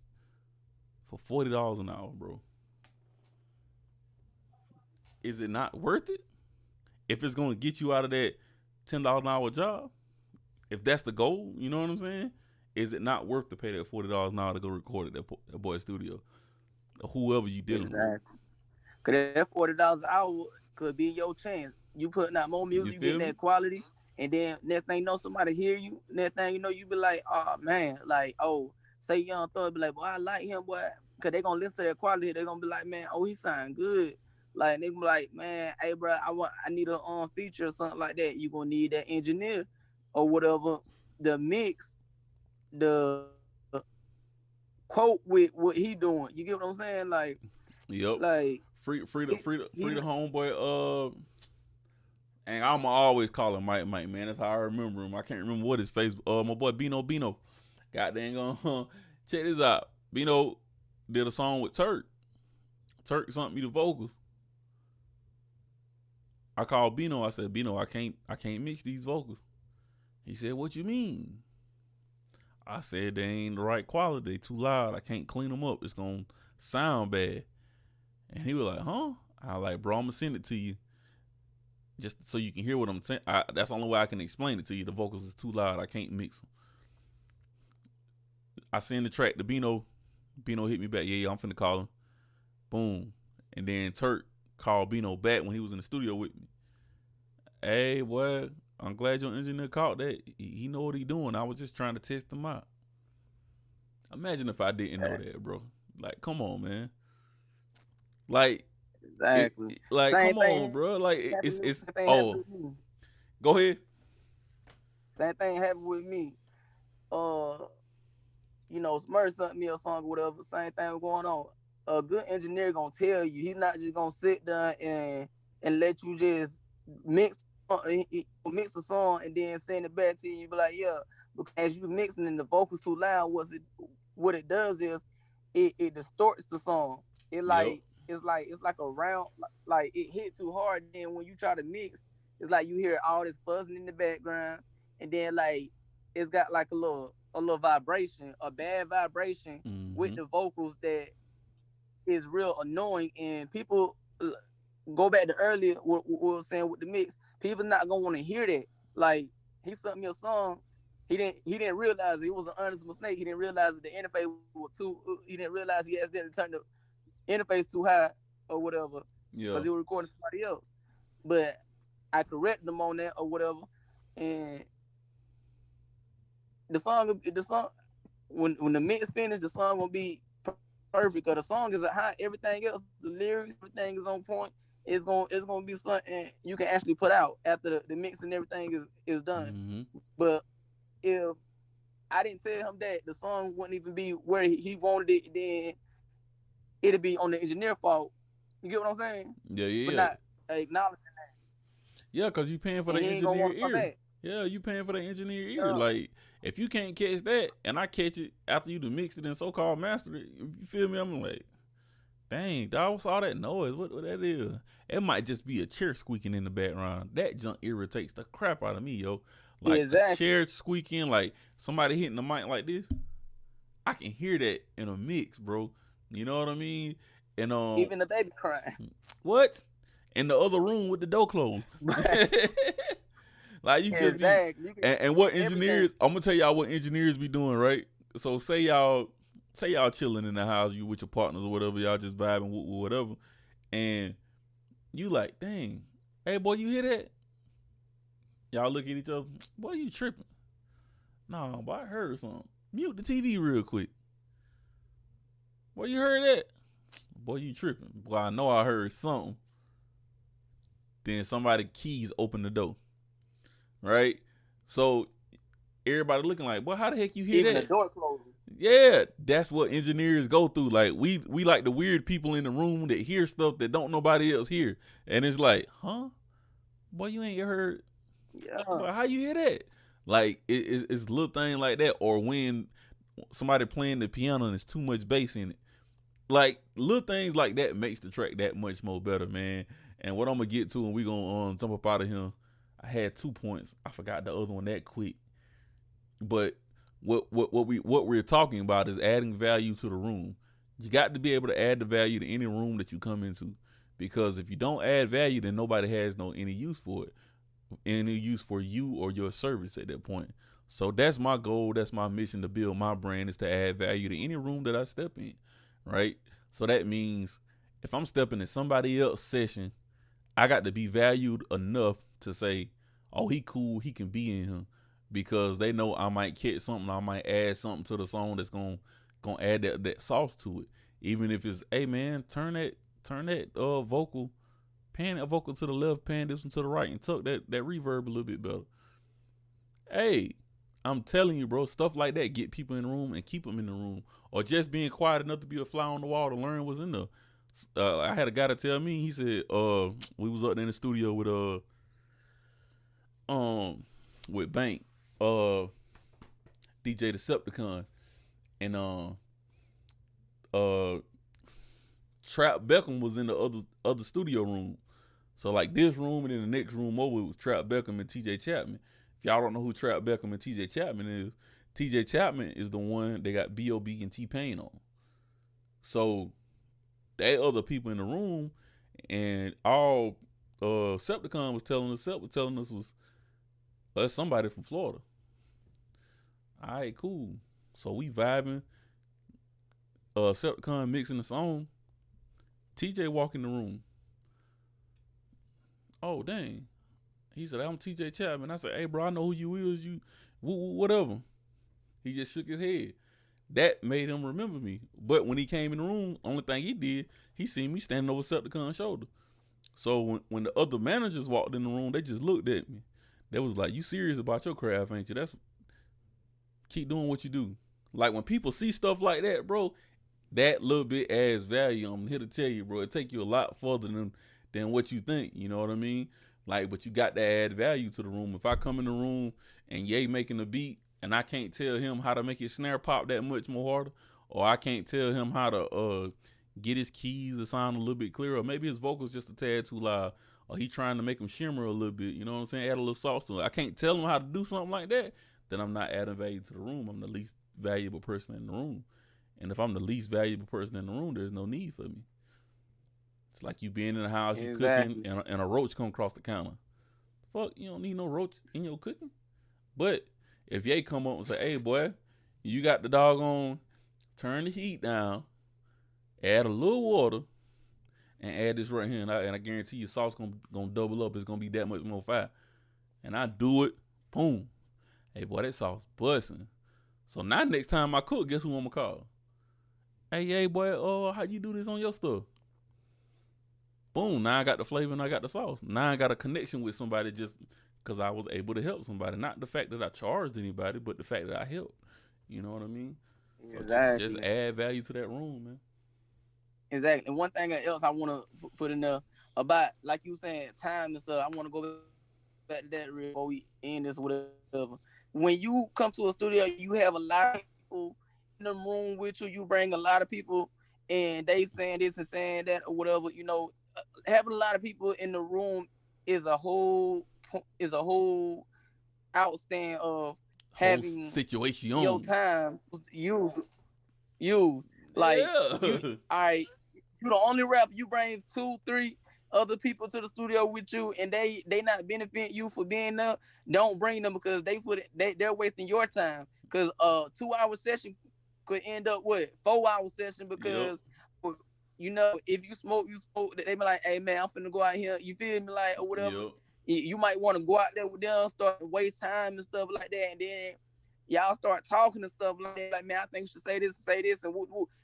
for $40 an hour, bro. Is it not worth it? If it's gonna get you out of that $10 an hour job, if that's the goal, you know what I'm saying? Is it not worth to pay that $40 an hour to go record at that boy's studio? Or whoever you dealing with. Cause that $40 an hour could be your chance. You putting out more music, you getting that quality, and then next thing you know, somebody hear you. Next thing you know, you be like, oh man, like, oh, say Young Thug be like, boy, I like him, boy, cause they gonna listen to that quality. They gonna be like, man, oh, he sound good. Like they be like, man, hey bro, I need a feature or something like that. You gonna need that engineer or whatever. The mix, the quote with what he doing. You get what I'm saying? Like, yep. Like free the homeboy. And I'ma always call him Mike, man. That's how I remember him. I can't remember what his face. My boy Bino. God dang on. Check this out. Bino did a song with Turk. Turk sent me the vocals. I called Bino. I said, Bino, I can't mix these vocals. He said, what you mean? I said, they ain't the right quality. They too loud. I can't clean them up. It's gonna sound bad. And he was like, huh? I was like, bro, I'm gonna send it to you just so you can hear what I'm saying. That's the only way I can explain it to you. The vocals is too loud. I can't mix them. I send the track to Bino. Bino hit me back. Yeah, I'm finna call him. Boom. And then Turk called Bino back when he was in the studio with me. Hey, boy, I'm glad your engineer caught that. He know what he doing. I was just trying to test him out. Imagine if I didn't know that, bro. Like, come on, man. Like, exactly. Come on, bro. Like, it's oh. Go ahead. Same thing happened with me. You know, Smurf sent me a song or whatever. Same thing going on. A good engineer gonna tell you. He's not just gonna sit down and let you just mix the song and then send it back to you. You be like, yeah, because as you mixing and the vocals too loud, what it does is it distorts the song. It like it's like a round, like it hit too hard. Then when you try to mix, it's like you hear all this buzzing in the background, and then like it's got like a little vibration, a bad vibration with the vocals that is real annoying. And people go back to earlier what we were saying with the mix. People not gonna want to hear that. Like, he sent me a song. He didn't realize it was an honest mistake. He didn't realize that the interface was too. He didn't realize he accidentally turned the interface too high or whatever. Because he was recording somebody else. But I corrected them on that or whatever, and the song when the mix finished, the song will be perfect. Cause the song is high. Everything else, the lyrics, everything is on point. It's gonna be something you can actually put out after the mix and everything is done. But if I didn't tell him that, the song wouldn't even be where he wanted it, then it'd be on the engineer fault. You get what I'm saying? Yeah. But not acknowledging that. Yeah, because you paying for And the he ain't gonna engineer want to come ear. back. Yeah, you paying for the engineer ear. Yeah. Like, if you can't catch that, and I catch it after you done mixed it and so-called mastered it, you feel me? I'm like, dang, dog, what's all that noise? What that is? It might just be a chair squeaking in the background. That junk irritates the crap out of me, yo. Like, a chair squeaking, like somebody hitting the mic like this. I can hear that in a mix, bro. You know what I mean? And even the baby crying. What? In the other room with the door closed. Like, you just be, and what engineers, I'm gonna tell y'all what engineers be doing, right? So say y'all chilling in the house, you with your partners or whatever, y'all just vibing with whatever, and you like, dang, hey boy, you hear that? Y'all look at each other, boy, you tripping? Nah, boy, I heard something. Mute the TV real quick. Boy, you heard that? Boy, you tripping? Boy, I know I heard something. Then somebody keys open the door. Right? So everybody looking like, boy, how the heck you hear even that? The door closed. Yeah, that's what engineers go through. Like, we like the weird people in the room that hear stuff that don't nobody else hear. And it's like, huh? Boy, you ain't heard. Yeah. Boy, how you hear that? Like, it's little thing like that. Or when somebody playing the piano and there's too much bass in it. Like, little things like that makes the track that much more better, man. And what I'm gonna get to, and we gonna jump up out of here. I had 2 points. I forgot the other one that quick. But what we're talking about is adding value to the room. You got to be able to add the value to any room that you come into, because if you don't add value, then nobody has any use for it, any use for you or your service at that point. So that's my goal. That's my mission to build my brand, is to add value to any room that I step in, right? So that means if I'm stepping in somebody else's session, I got to be valued enough to say, oh, he cool, he can be in here, because they know I might catch something, I might add something to the song that's gonna add that sauce to it. Even if it's, hey man, turn that vocal, pan that vocal to the left, pan this one to the right, and tuck that reverb a little bit better. Hey, I'm telling you, bro, stuff like that get people in the room and keep them in the room. Or just being quiet enough to be a fly on the wall to learn what's in there. I had a guy to tell me, he said, we was up there in the studio with Bank, DJ Decepticon, and Trap Beckham was in the other studio room. So like this room, and then the next room over, it was Trap Beckham and TJ Chapman. If y'all don't know who Trap Beckham and TJ Chapman is, TJ Chapman is the one they got B.O.B. and T-Pain on. So they other people in the room, and all Septicon was telling us, was that's somebody from Florida. All right, cool. So we vibing. Septicon mixing the song. TJ walk in the room. Oh dang. He said, I'm TJ Chapman. I said, hey bro, I know who you is. You whatever. He just shook his head. That made him remember me. But when he came in the room, only thing he did, he seen me standing over Septicon's shoulder. So when the other managers walked in the room, they just looked at me. They was like, you serious about your craft, ain't you? Keep doing what you do. Like when people see stuff like that, bro, that little bit adds value. I'm here to tell you, bro, it take you a lot further than what you think. You know what I mean? Like, but you got to add value to the room. If I come in the room and Ye making a beat, and I can't tell him how to make his snare pop that much more harder, or I can't tell him how to get his keys to sound a little bit clearer, or maybe his vocals just a tad too loud, or he trying to make them shimmer a little bit, you know what I'm saying, add a little sauce to it. I can't tell him how to do something like that, then I'm not adding value to the room. I'm the least valuable person in the room. And if I'm the least valuable person in the room, there's no need for me. It's like you being in the house, you cooking, and a roach come across the counter. Fuck, you don't need no roach in your cooking. But if Ye come up and say, hey boy, you got the doggone, turn the heat down, add a little water, and add this right here, and I guarantee you sauce gonna double up. It's gonna be that much more fire. And I do it, boom. Hey boy, that sauce busting. So now next time I cook, guess who I'm gonna call? Hey boy, how you do this on your stuff? Boom, now I got the flavor and I got the sauce. Now I got a connection with somebody just because I was able to help somebody. Not the fact that I charged anybody, but the fact that I helped. You know what I mean? Exactly. So just add value to that room, man. Exactly. And one thing else I want to put in there about, like you saying, time and stuff. I want to go back to that real before we end this, whatever. When you come to a studio, you have a lot of people in the room with you. You bring a lot of people, and they saying this and saying that or whatever. Having a lot of people in the room is a whole outstand of Whole having your situation. time used. Like Yeah. you, all right, you the only rapper. You bring 2, 3 other people to the studio with you, and they not benefiting you for being there. Don't bring them because they're wasting your time. Because 2 hour session could end up with 4 hour session Yep. because if you smoke, you smoke. They be like, hey man, I'm finna go out here. You feel me, like or whatever. Yep. You might want to go out there with them, start to waste time and stuff like that, and then y'all start talking and stuff like that. Like, man, I think you should say this, and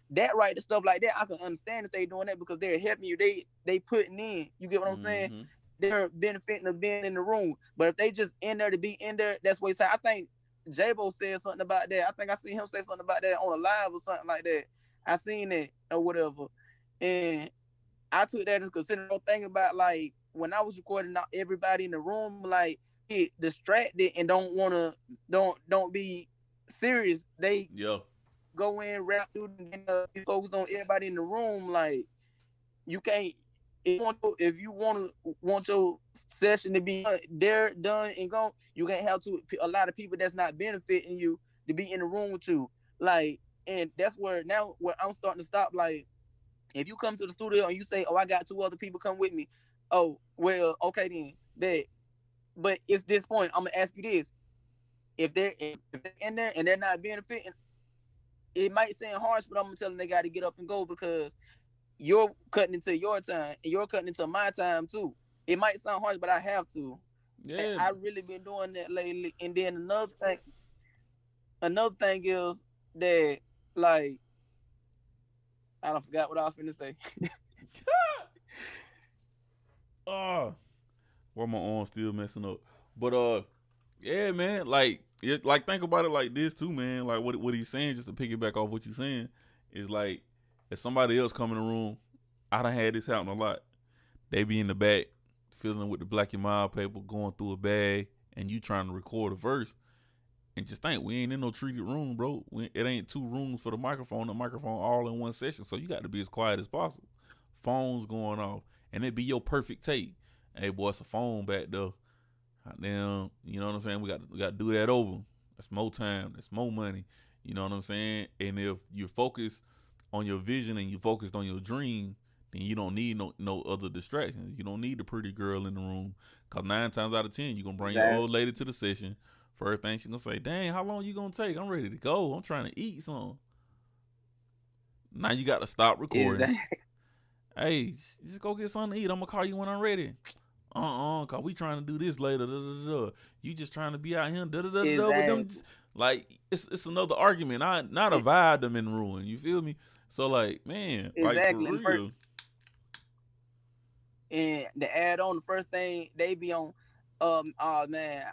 that right, the stuff like that. I can understand if they doing that because they're helping you. They putting in. You get what I'm saying? Mm-hmm. They're benefiting of being in the room. But if they just in there to be in there, that's what he said. I think J-Bo said something about that. I think I seen him say something about that on a live or something like that. I seen it or whatever, and I took that as consideration. Thing about like when I was recording, not everybody in the room like get distracted and don't be serious. They Yeah. go in, rap through, and be focused on everybody in the room. Like you can't. If you want your session to be there, done, and gone, you can't have a lot of people that's not benefiting you to be in the room with you. Like, and that's where I'm starting to stop. Like, if you come to the studio and you say, "Oh, I got 2 other people come with me," oh, well, okay then, that. But it's this point. I'm gonna ask you this: if they're in there and they're not benefiting, it might sound harsh, but I'm gonna tell them they got to get up and go because you're cutting into your time and you're cutting into my time too. It might sound harsh, but I have to. Yeah. I really been doing that lately. And then another thing is that like I don't forgot what I was finna say. Ah, where my arm still messing up. But yeah, man. Like think about it like this too, man. Like what he's saying, just to piggyback off what you're saying, is like if somebody else come in the room, I done had this happen a lot. They be in the back, fiddling with the black and mild paper, going through a bag, and you trying to record a verse. And just think, we ain't in no treated room, bro. It ain't 2 rooms for the microphone all in one session. So you got to be as quiet as possible. Phones going off, and it be your perfect take. Hey, boy, it's a phone back there. Damn, you know what I'm saying? We got to do that over. That's more time. That's more money. You know what I'm saying? And if you're focused on your vision and you focused on your dream, then you don't need no other distractions. You don't need the pretty girl in the room. Cause 9 times out of 10, you're gonna bring your old lady to the session. First thing she gonna say, dang, how long you gonna take? I'm ready to go. I'm trying to eat something. Now you got to stop recording. Exactly. Hey, just go get something to eat. I'm gonna call you when I'm ready. Cause we trying to do this later. Da, da, da, da. You just trying to be out here. Da, da, da, da, with them. Like it's another argument. Not a vibe them in ruin. You feel me? So like, man, like for Exactly. real. And to add on, the first thing they be on, oh man,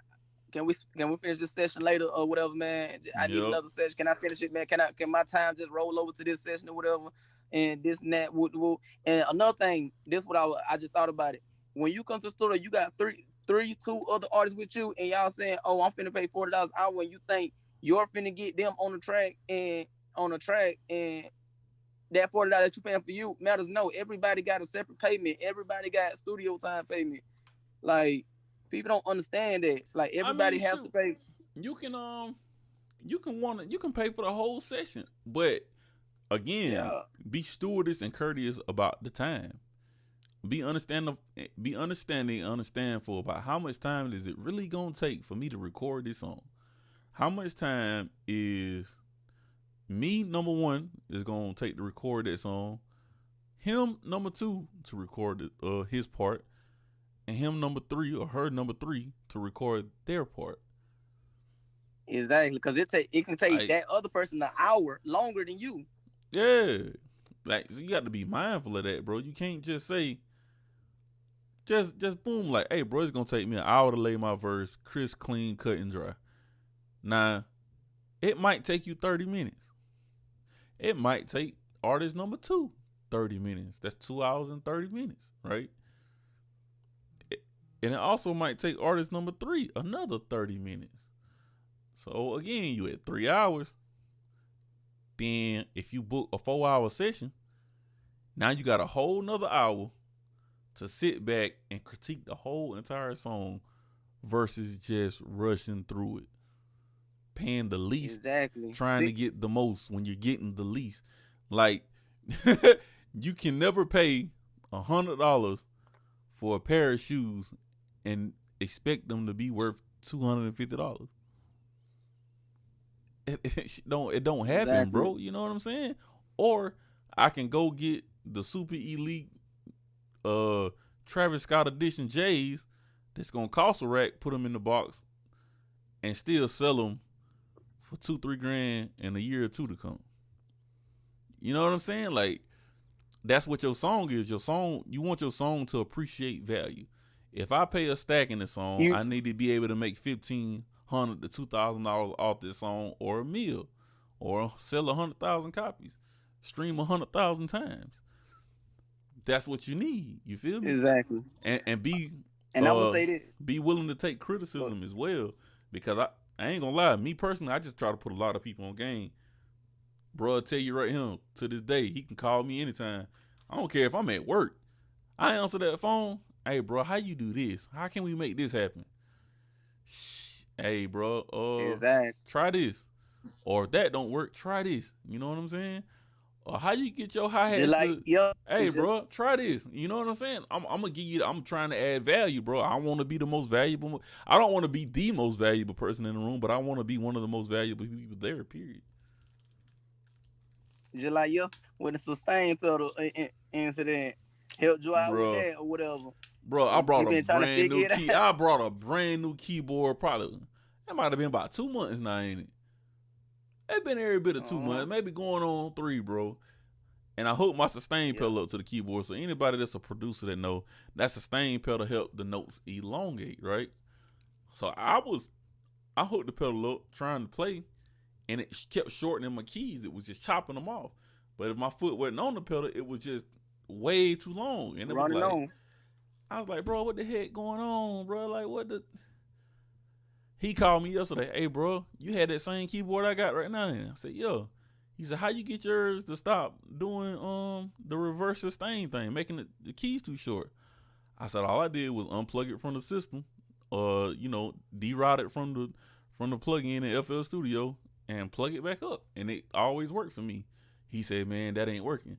can we finish this session later or whatever, man? I need Yep. another session. Can I finish it, man? Can my time just roll over to this session or whatever? And this and that. Woo. And another thing, this what I just thought about it. When you come to the studio, you got 2 other artists with you, and y'all saying, "Oh, I'm finna pay $40 an hour." When you think you're finna get them on the track and that $40 that you paying for you matters. No, everybody got a separate payment. Everybody got studio time payment. Like people don't understand that. Like I mean, everybody has to shoot. pay. You can pay for the whole session, but again, Yeah, be stewardess and courteous about the time. Be understanding, understanding about how much time is it really gonna take for me to record this song. How much time is me number 1 is gonna take to record that song. Him number 2 to record his part, and him number 3 or her number 3 to record their part. exactly. Because it can take Like, that other person an hour longer than you. yeah, like so you got to be mindful of that, bro. You can't just say, just boom, like, hey, bro, it's gonna take me an hour to lay my verse, crisp, clean, cut and dry. Nah, it might take you 30 minutes. It might take artist number 2 30 minutes. That's 2 hours and 30 minutes, right? And it also might take artist number 3 another 30 minutes. So again, you at 3 hours. Then if you book a 4-hour session, now you got a whole nother hour to sit back and critique the whole entire song versus just rushing through it. Paying the least, Exactly. trying to get the most when you're getting the least. Like, you can never pay $100 for a pair of shoes and expect them to be worth $250. It don't happen, Exactly. bro. You know what I'm saying? Or I can go get the super elite Travis Scott edition J's that's gonna cost a rack, put them in the box, and still sell them for $2-3 grand in a year or two to come. You know what I'm saying? Like, that's what your song is. Your song, you want your song to appreciate value. If I pay a stack in the song, I need to be able to make $1,500 to $2,000 off this song, or a meal, or sell 100,000 copies, stream 100,000 times. That's what you need. You feel me? Exactly. And be I would say that, be willing to take criticism as well, because I ain't gonna lie. Me personally, I just try to put a lot of people on game. Bro, I tell you right here, to this day, he can call me anytime. I don't care if I'm at work. I answer that phone. Hey, bro, how you do this? How can we make this happen? Hey, bro, exactly. Try this. Or if that don't work, try this. You know what I'm saying? Or how you get your hi-hats hey, bro, try this. You know what I'm saying? I'm gonna give you, I'm trying to add value, bro. I want to be the most valuable. I don't want to be the most valuable person in the room, but I want to be one of the most valuable people there, period. Just like with the sustain pedal incident, helped you out with that or whatever. Bro, I brought a brand new key. I brought a brand new keyboard. Probably that might have been about 2 months now, ain't it? It's been every bit of 2 months, maybe going on 3, bro. And I hooked my sustain pedal up to the keyboard. So anybody that's a producer that know that sustain pedal help the notes elongate, right? So I hooked the pedal up trying to play, and it kept shortening my keys. It was just chopping them off. But if my foot wasn't on the pedal, it was just way too long. And it was like, I was like, bro, what the heck going on, bro? Like, what the? He called me yesterday. Hey, bro, you had that same keyboard I got right now? I said, yeah. He said, how you get yours to stop doing the reverse sustain thing, making the keys too short? I said, all I did was unplug it from the system, deroute it from the plug-in in FL-Studio and plug it back up, and it always worked for me. He said, man, that ain't working.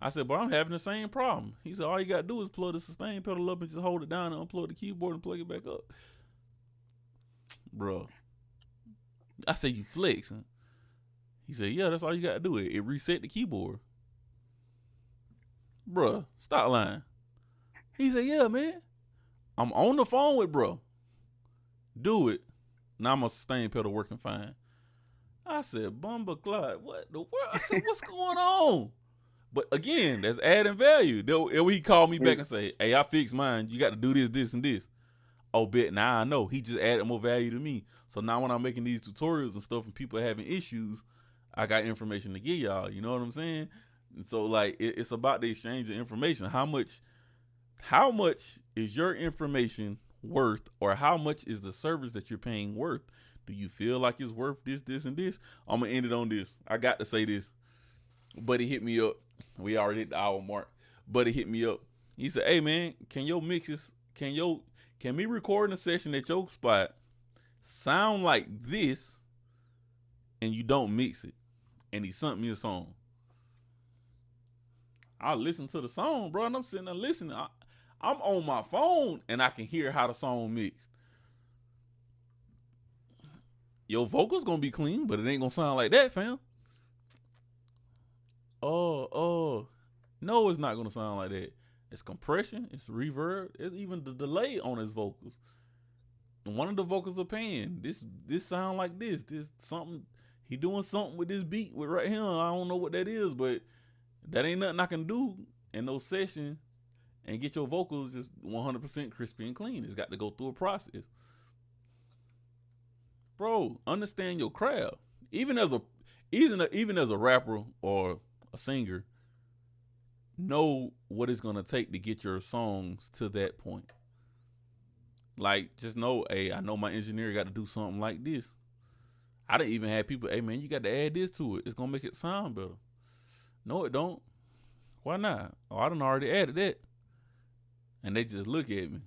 I said, but I'm having the same problem. He said, all you got to do is plug the sustain pedal up and just hold it down and unplug the keyboard and plug it back up. Bro, I said, you flexing. He said, yeah, that's all you got to do. It reset the keyboard. Bro, stop lying. He said, yeah, man. I'm on the phone with bro. Do it. Now my sustain pedal working fine. I said, Bumba Clyde, what the world? I said, what's going on? But again, that's adding value. He called me back and say, hey, I fixed mine. You got to do this, this, and this. Oh, bet now I know. He just added more value to me. So now when I'm making these tutorials and stuff and people are having issues, I got information to give y'all. You know what I'm saying? And so like it's about the exchange of information. How much is your information worth, or how much is the service that you're paying worth? Do you feel like it's worth this, this, and this? I'm gonna end it on this. I got to say this. Buddy hit me up. We already hit the hour mark. Buddy hit me up. He said, hey man, can me record in a session at your spot sound like this and you don't mix it? And he sent me a song. I listened to the song, bro, and I'm sitting there listening. I'm on my phone and I can hear how the song mixed. Your vocals gonna be clean, but it ain't gonna sound like that, fam. No, it's not gonna sound like that. It's compression, it's reverb, it's even the delay on his vocals. One of the vocals are paying. This sound like this. This something, he doing something with this beat with right here. I don't know what that is, but that ain't nothing I can do in no session and get your vocals just 100% crispy and clean. It's got to go through a process. Bro, understand your craft. Even as a rapper or a singer, know what it's gonna take to get your songs to that point. Like, just know, hey, I know my engineer got to do something like this. I didn't even have people, hey man, you got to add this to it. It's gonna make it sound better. No, it don't. Why not? Oh, I done already added that. And they just look at me.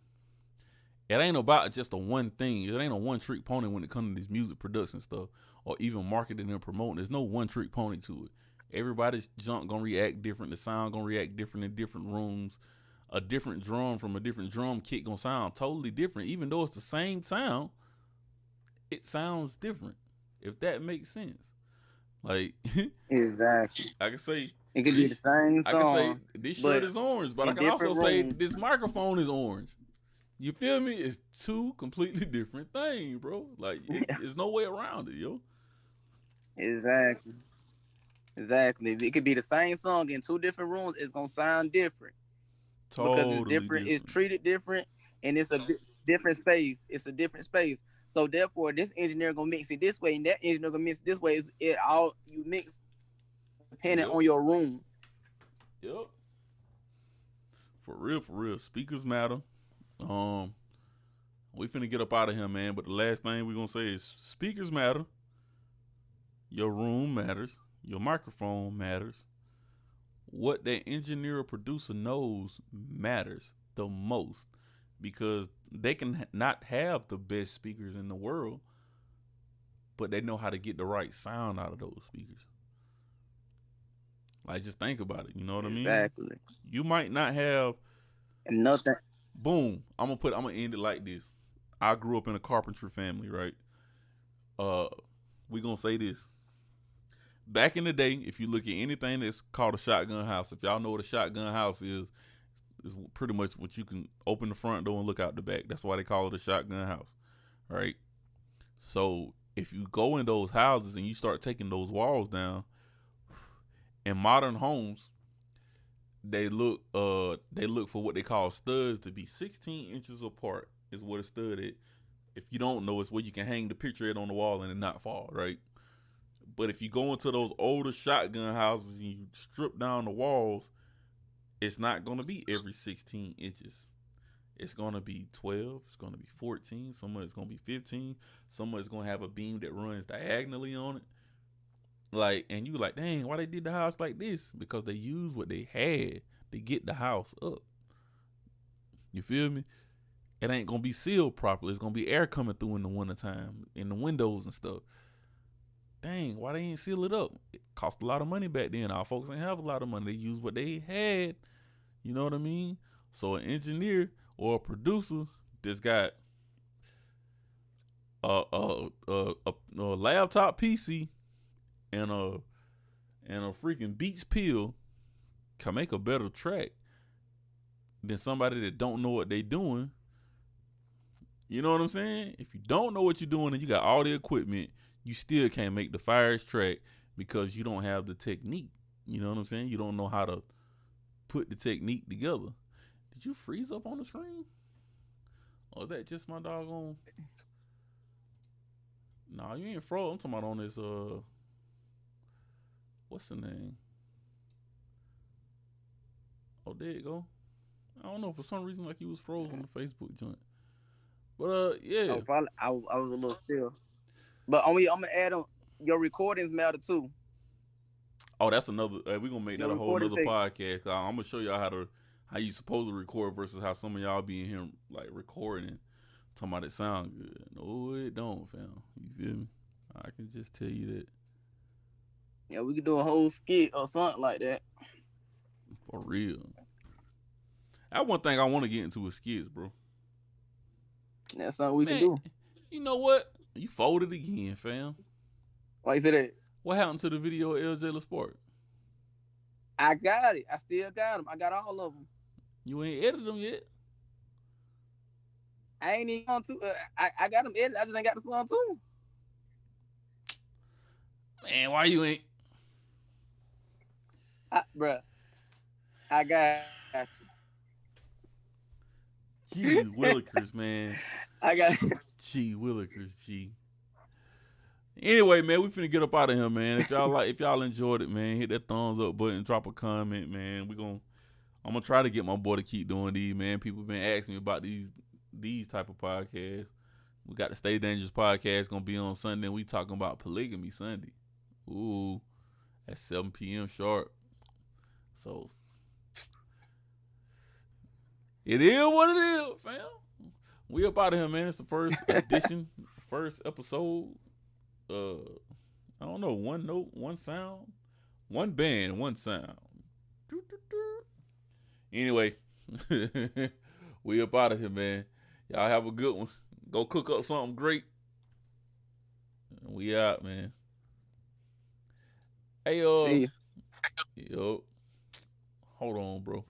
It ain't about just a one thing. It ain't a one trick pony when it comes to this music production stuff or even marketing and promoting. There's no one trick pony to it. Everybody's junk gonna react different. The sound gonna react different in different rooms. A different drum from a different drum kit gonna sound totally different. Even though it's the same sound, it sounds different. If that makes sense. Like Exactly. I can say it could be the same song. I can say this shirt is orange, but I can also say this microphone is orange. You feel me? It's two completely different things, bro. Like, there's no way around it, yo. Exactly. It could be the same song in two different rooms. It's gonna sound different. Totally because it's different. It's treated different, and it's a different space. It's a different space. So therefore, this engineer gonna mix it this way, and that engineer gonna mix it this way. It all you mix depending on your room. Yep. For real. Speakers matter. We finna get up out of here, man. But the last thing we gonna say is speakers matter. Your room matters. Your microphone matters. What that engineer or producer knows matters the most, because they can not have the best speakers in the world, but they know how to get the right sound out of those speakers. Like, just think about it. You know what I mean? Exactly. You might not have nothing. Boom. I'm gonna end it like this. I grew up in a carpentry family, right? We gonna say this. Back in the day, if you look at anything that's called a shotgun house, if y'all know what a shotgun house is pretty much what you can open the front door and look out the back. That's why they call it a shotgun house, right? So if you go in those houses and you start taking those walls down, in modern homes, they look for what they call studs to be 16 inches apart is what a stud is. If you don't know, it's where you can hang the picture on the wall and it not fall, right? But if you go into those older shotgun houses and you strip down the walls, it's not going to be every 16 inches. It's going to be 12. It's going to be 14. Some of it's going to be 15. Some of it's going to have a beam that runs diagonally on it. Like, and you like, dang, why they did the house like this? Because they used what they had to get the house up. You feel me? It ain't going to be sealed properly. It's going to be air coming through in the wintertime, in the windows and stuff. Dang, why they ain't seal it up? It cost a lot of money back then. Our folks ain't have a lot of money. They used what they had. You know what I mean? So an engineer or a producer that's got a laptop PC and a freaking Beats pill can make a better track than somebody that don't know what they doing. You know what I'm saying? If you don't know what you're doing and you got all the equipment, you still can't make the firest track because you don't have the technique. You know what I'm saying? You don't know how to put the technique together. Did you freeze up on the screen? Or is that just my doggone? Nah, you ain't froze. I'm talking about on this, what's the name? Oh, there you go. I don't know. For some reason, like you was froze on the Facebook joint. But, yeah. Oh, probably, I was a little still. But I'm going to add on, your recordings matter too. Oh, that's another, we're going to make that a whole other podcast. I'm going to show y'all how you supposed to record versus how some of y'all be in here, like, recording. Talking about it sound good. No, it don't, fam. You feel me? I can just tell you that. Yeah, we could do a whole skit or something like that. For real. That's one thing I want to get into is skits, bro. That's something we can do. You know what? You folded again, fam. Why you say that? What happened to the video of LJ LaSport? I got it. I still got them. I got all of them. You ain't edited them yet? I ain't even on to. I got them edited. I just ain't got the song too. Man, why you ain't? Bruh, I got you. Gee Willikers, man. I got Gee Willikers, G. Anyway, man, we finna get up out of here, man. If y'all enjoyed it, man, hit that thumbs up button, drop a comment, man. We gonna I'm gonna try to get my boy to keep doing these, man. People been asking me about these type of podcasts. We got the Stay Dangerous podcast gonna be on Sunday. And we talking about polygamy Sunday. Ooh, at 7 p.m. sharp. So it is what it is, fam. We up out of here, man. It's the first edition, first episode. I don't know, one note, one sound, one band, one sound. Anyway, we up out of here, man. Y'all have a good one. Go cook up something great. We out, man. Hey, See ya. yo, hold on, bro.